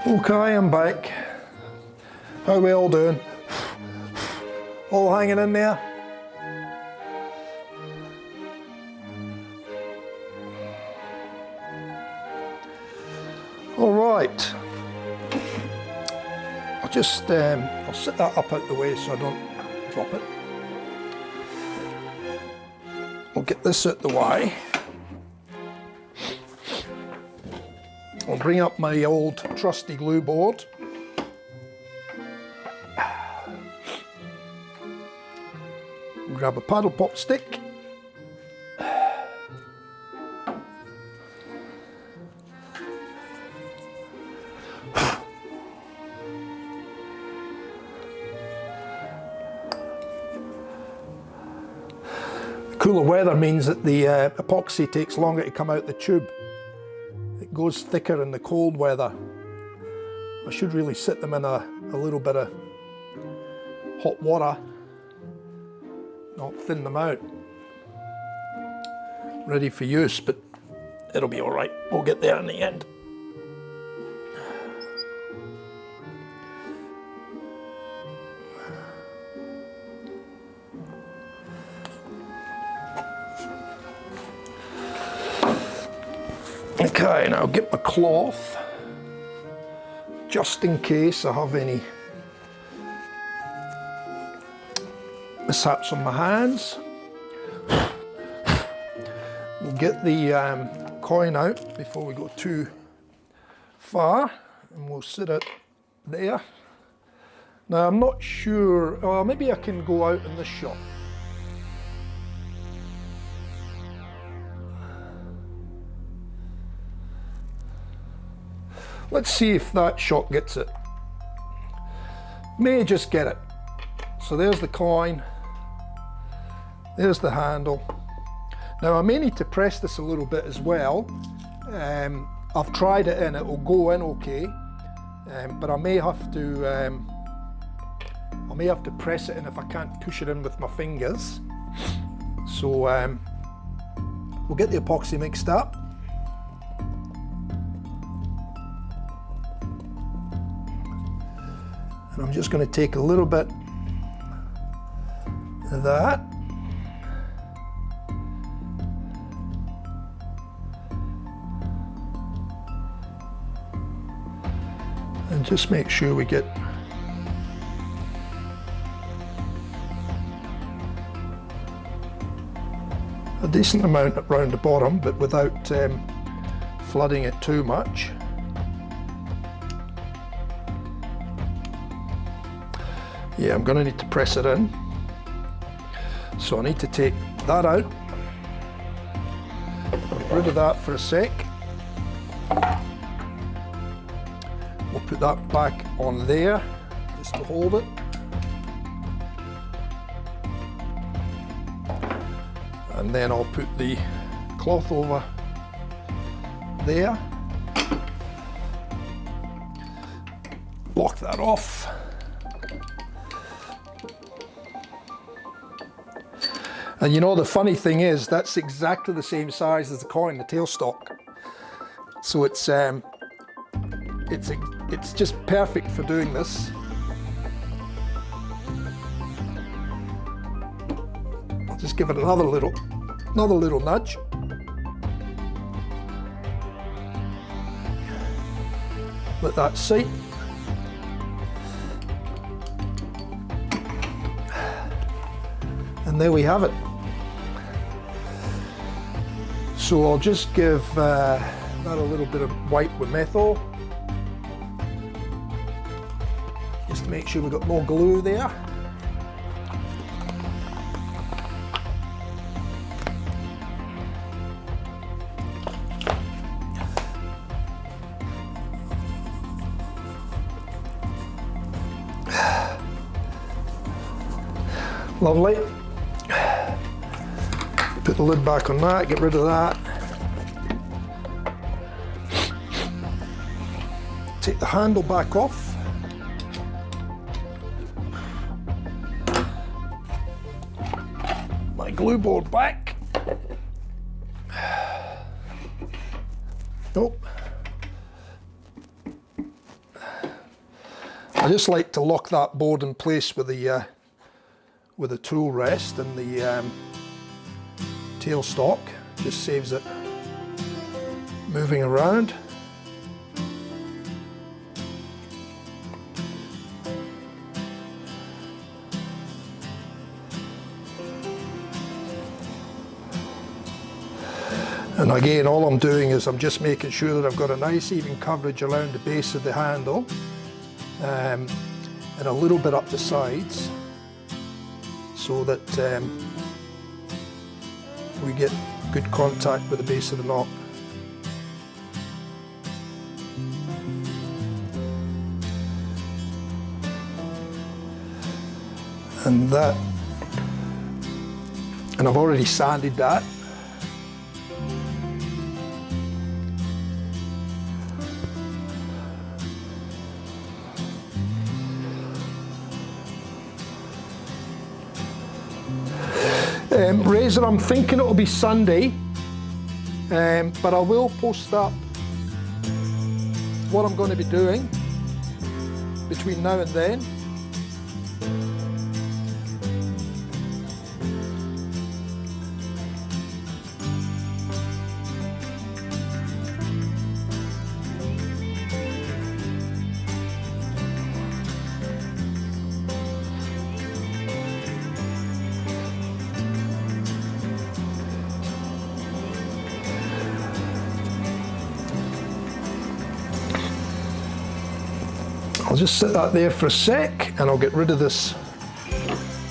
Okay, I'm back. How we all doing? All hanging in there? All right. I'll set that up out the way so I don't drop it. We'll get this out the way. I'll bring up my old trusty glue board. Grab a paddle pop stick. Cooler weather means that the epoxy takes longer to come out the tube. It goes thicker in the cold weather. I should really sit them in a little bit of hot water, not thin them out. Ready for use, but it'll be all right. We'll get there in the end. Okay, now get my cloth, just in case I have any mishaps on my hands. We'll get the coin out before we go too far, and we'll sit it there. Now I'm not sure, maybe I can go out in this shot. Let's see if that shot gets it. May just get it. So there's the coin, there's the handle. Now I may need to press this a little bit as well. I've tried it and it will go in okay, but I may have to press it in if I can't push it in with my fingers. So we'll get the epoxy mixed up. And I'm just going to take a little bit of that. And just make sure we get a decent amount around the bottom, but without flooding it too much. Yeah, I'm going to need to press it in. So I need to take that out. Get rid of that for a sec. We'll put that back on there, just to hold it. And then I'll put the cloth over there. Block that off. And you know, the funny thing is, that's exactly the same size as the coin, the tailstock. So it's just perfect for doing this. I'll just give it another little nudge. Let that seat. And there we have it. So I'll just give that a little bit of white with methyl, just to make sure we've got no glue there. Lovely. Put the lid back on that, get rid of that. Take the handle back off. My glue board back. Nope. I just like to lock that board in place with the tool rest and the tailstock. Just saves it moving around. And again, all I'm doing is I'm just making sure that I've got a nice even coverage around the base of the handle and a little bit up the sides, so that we get good contact with the base of the knob. And I've already sanded that. Resin, I'm thinking it'll be Sunday, but I will post up what I'm going to be doing between now and then. I'll just set that there for a sec and I'll get rid of this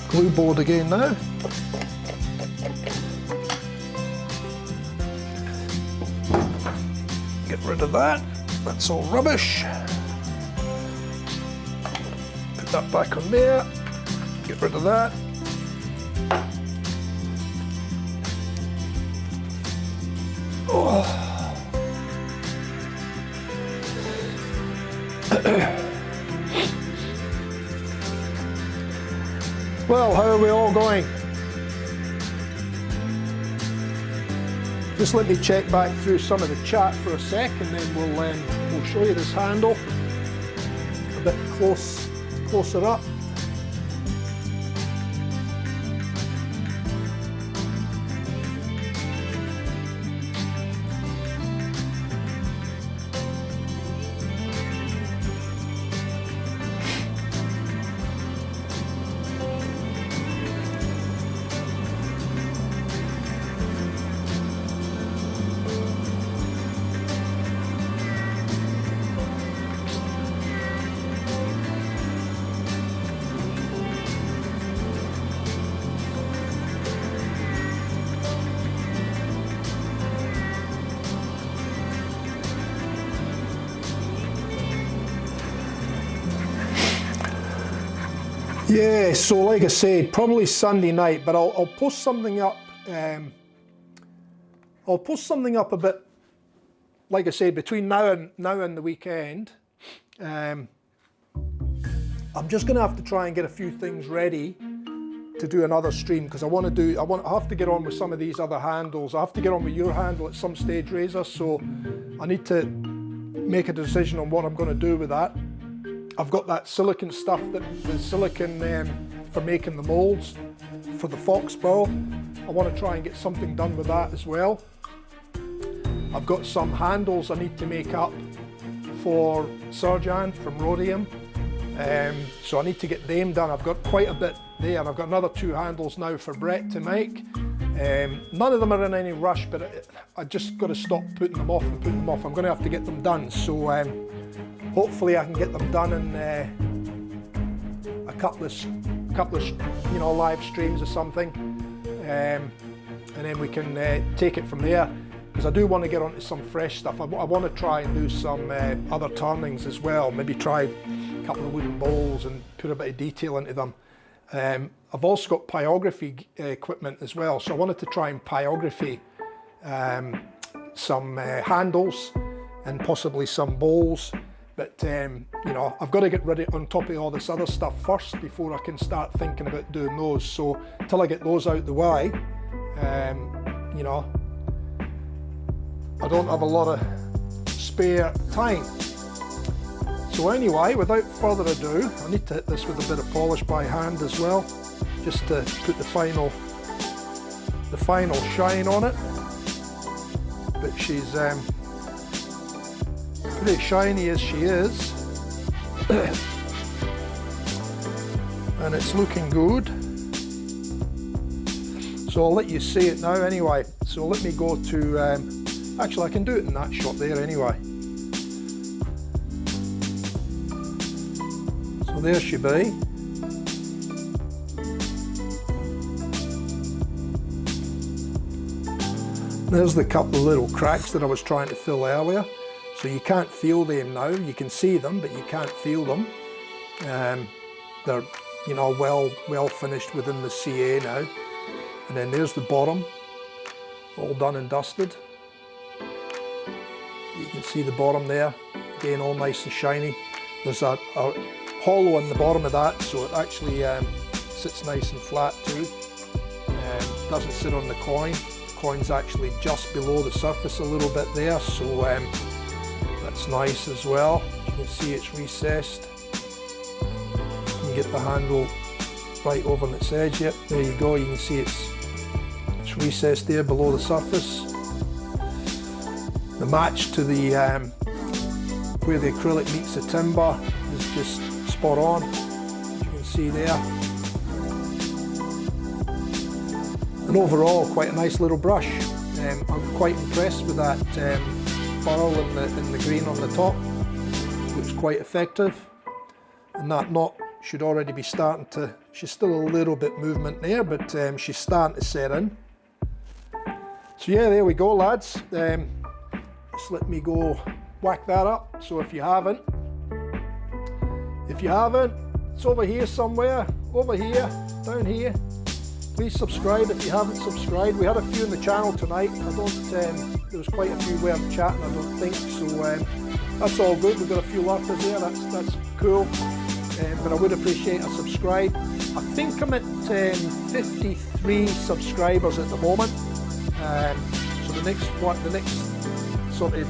glue board again now. Get rid of that, that's all rubbish. Put that back on there, get rid of that. Oh. Well, how are we all going? Just let me check back through some of the chat for a sec, and then we'll show you this handle a bit closer up. Yeah, so like I said, probably Sunday night, but I'll post something up. I'll post something up a bit, like I said, between now and the weekend. I'm just going to have to try and get a few things ready to do another stream, because I have to get on with some of these other handles. I have to get on with your handle at some stage, Razor. So I need to make a decision on what I'm going to do with that. I've got that silicon stuff, the silicon for making the molds for the Fox Burl. I want to try and get something done with that as well. I've got some handles I need to make up for Serjan from Rhodium, so I need to get them done. I've got quite a bit there, and I've got another 2 handles now for Brett to make. None of them are in any rush, but I just got to stop putting them off and putting them off. I'm going to have to get them done, so hopefully I can get them done in a couple of live streams or something, and then we can take it from there, because I do want to get onto some fresh stuff. I want to try and do some other turnings as well, maybe try a couple of wooden bowls and put a bit of detail into them. I've also got pyrography equipment as well, so I wanted to try and pyrography some handles and possibly some bowls. But I've got to get ready on top of all this other stuff first before I can start thinking about doing those. So until I get those out the way, I don't have a lot of spare time. So anyway, without further ado, I need to hit this with a bit of polish by hand as well, just to put the final shine on it. But she's pretty shiny as she is. And it's looking good. So I'll let you see it now anyway. So let me go to, actually I can do it in that shot there anyway. So there she be. There's the couple of little cracks that I was trying to fill earlier. So you can't feel them now. You can see them, but you can't feel them. They're, you know, well finished within the CA now. And then there's the bottom, all done and dusted. You can see the bottom there, again all nice and shiny. There's a hollow in the bottom of that, so it actually sits nice and flat too. Doesn't sit on the coin. The coin's actually just below the surface a little bit there, so that's nice as well. You can see it's recessed. You can get the handle right over on its edge. Yep, there you go. You can see it's recessed there below the surface. The match to the where the acrylic meets the timber is just spot on, as you can see there. And overall, quite a nice little brush. I'm quite impressed with that burl and the green on the top. Looks quite effective. And that knot should already be starting to, she's still a little bit movement there, but she's starting to set in. So yeah, there we go lads. Just let me go whack that up. So if you haven't, it's over here somewhere, over here, down here. Please subscribe if you haven't subscribed. We had a few in the channel tonight. There was quite a few way of chatting, I don't think, so that's all good. We've got a few lurkers there, that's cool. But I would appreciate a subscribe. I think I'm at 53 subscribers at the moment. So the next sort of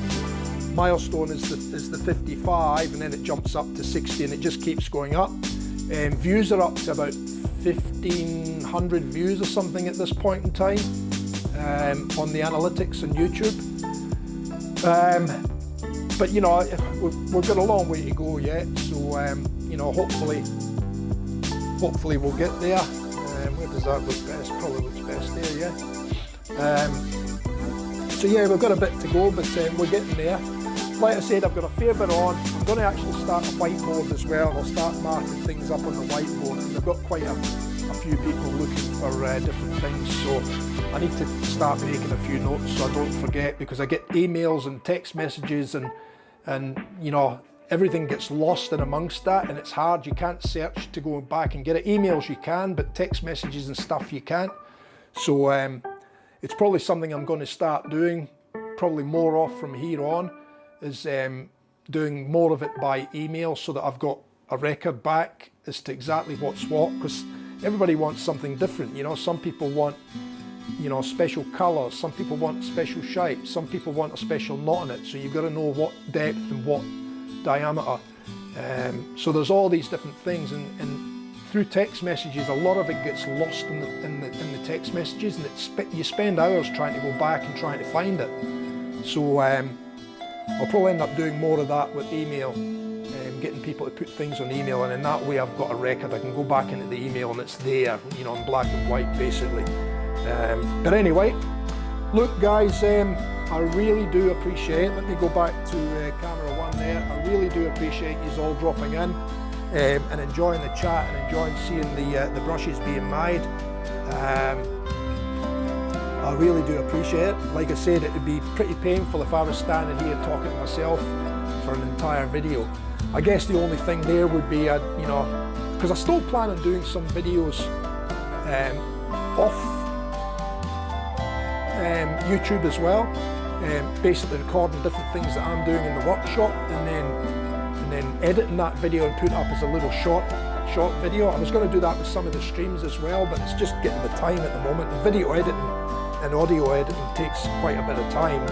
milestone is the 55, and then it jumps up to 60, and it just keeps going up. Views are up to about 1,500 views or something at this point in time on the analytics on YouTube. But you know, we've got a long way to go yet, so you know, hopefully we'll get there. Where does that look best? Probably looks best there, yeah. So yeah, we've got a bit to go, but we're getting there. Like I said, I've got a fair bit on. I'm going to actually start a whiteboard as well, and I'll start marking things up on the whiteboard, and I've got quite a few people looking for different things, so I need to start making a few notes so I don't forget, because I get emails and text messages and you know, everything gets lost in amongst that, and it's hard. You can't search to go back and get it. Emails you can, but text messages and stuff you can't. So it's probably something I'm going to start doing, probably more off from here on, is doing more of it by email, so that I've got a record back as to exactly what's what, because everybody wants something different. You know, some people want, you know, special colours, some people want special shapes, some people want a special knot in it, so you've got to know what depth and what diameter. So there's all these different things, and through text messages, a lot of it gets lost in the text messages, and you spend hours trying to go back and trying to find it. So I'll probably end up doing more of that with email, getting people to put things on email, and in that way I've got a record. I can go back into the email and it's there, you know, in black and white basically. But anyway, look guys, I really do appreciate, let me go back to camera one there, I really do appreciate you all dropping in and enjoying the chat and enjoying seeing the brushes being made. I really do appreciate it. Like I said, it would be pretty painful if I was standing here talking to myself for an entire video. I guess the only thing there would be, you know, because I still plan on doing some videos off YouTube as well, basically recording different things that I'm doing in the workshop, and then editing that video and putting it up as a little short video. I was going to do that with some of the streams as well, but it's just getting the time at the moment. Video editing and audio editing takes quite a bit of time.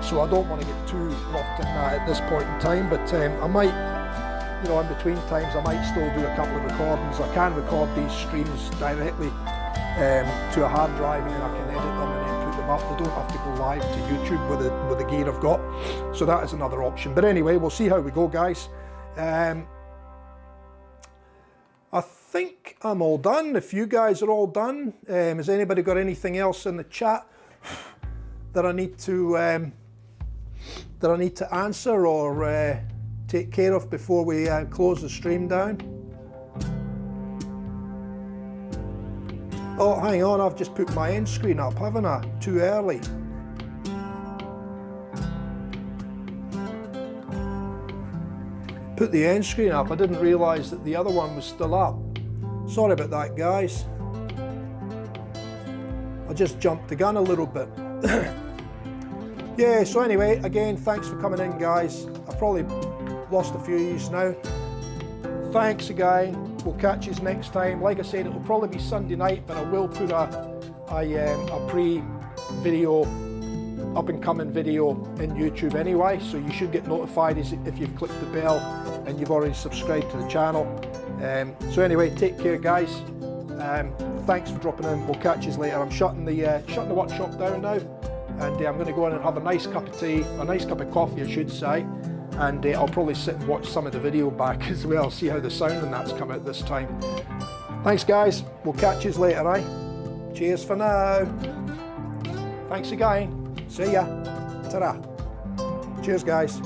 so I don't want to get too locked in that at this point in time, but I might, you know, in between times I might still do a couple of recordings. I can record these streams directly to a hard drive, and then I can edit them and then put them up. They don't have to go live to YouTube with the gear I've got, so that is another option. But anyway, we'll see how we go, guys. I think I'm all done. If you guys are all done, has anybody got anything else in the chat that I need to answer or take care of before we close the stream down? Oh, hang on, I've just put my end screen up, haven't I? Too early. Put the end screen up. I didn't realise that the other one was still up. Sorry about that, guys. I just jumped the gun a little bit. Yeah, so anyway, again, thanks for coming in, guys. I've probably lost a few of you now. Thanks again. We'll catch you next time. Like I said, it will probably be Sunday night, but I will put a pre-video, up-and-coming video in YouTube anyway, so you should get notified if you've clicked the bell and you've already subscribed to the channel. So anyway, take care, guys. Thanks for dropping in. We'll catch you later. I'm shutting the workshop down now, and I'm going to go in and have a nice cup of tea, a nice cup of coffee, I should say. And I'll probably sit and watch some of the video back as well, see how the sound and that's come out this time. Thanks, guys. We'll catch you later, eh? Cheers for now. Thanks again. See ya. Ta-ra. Cheers, guys.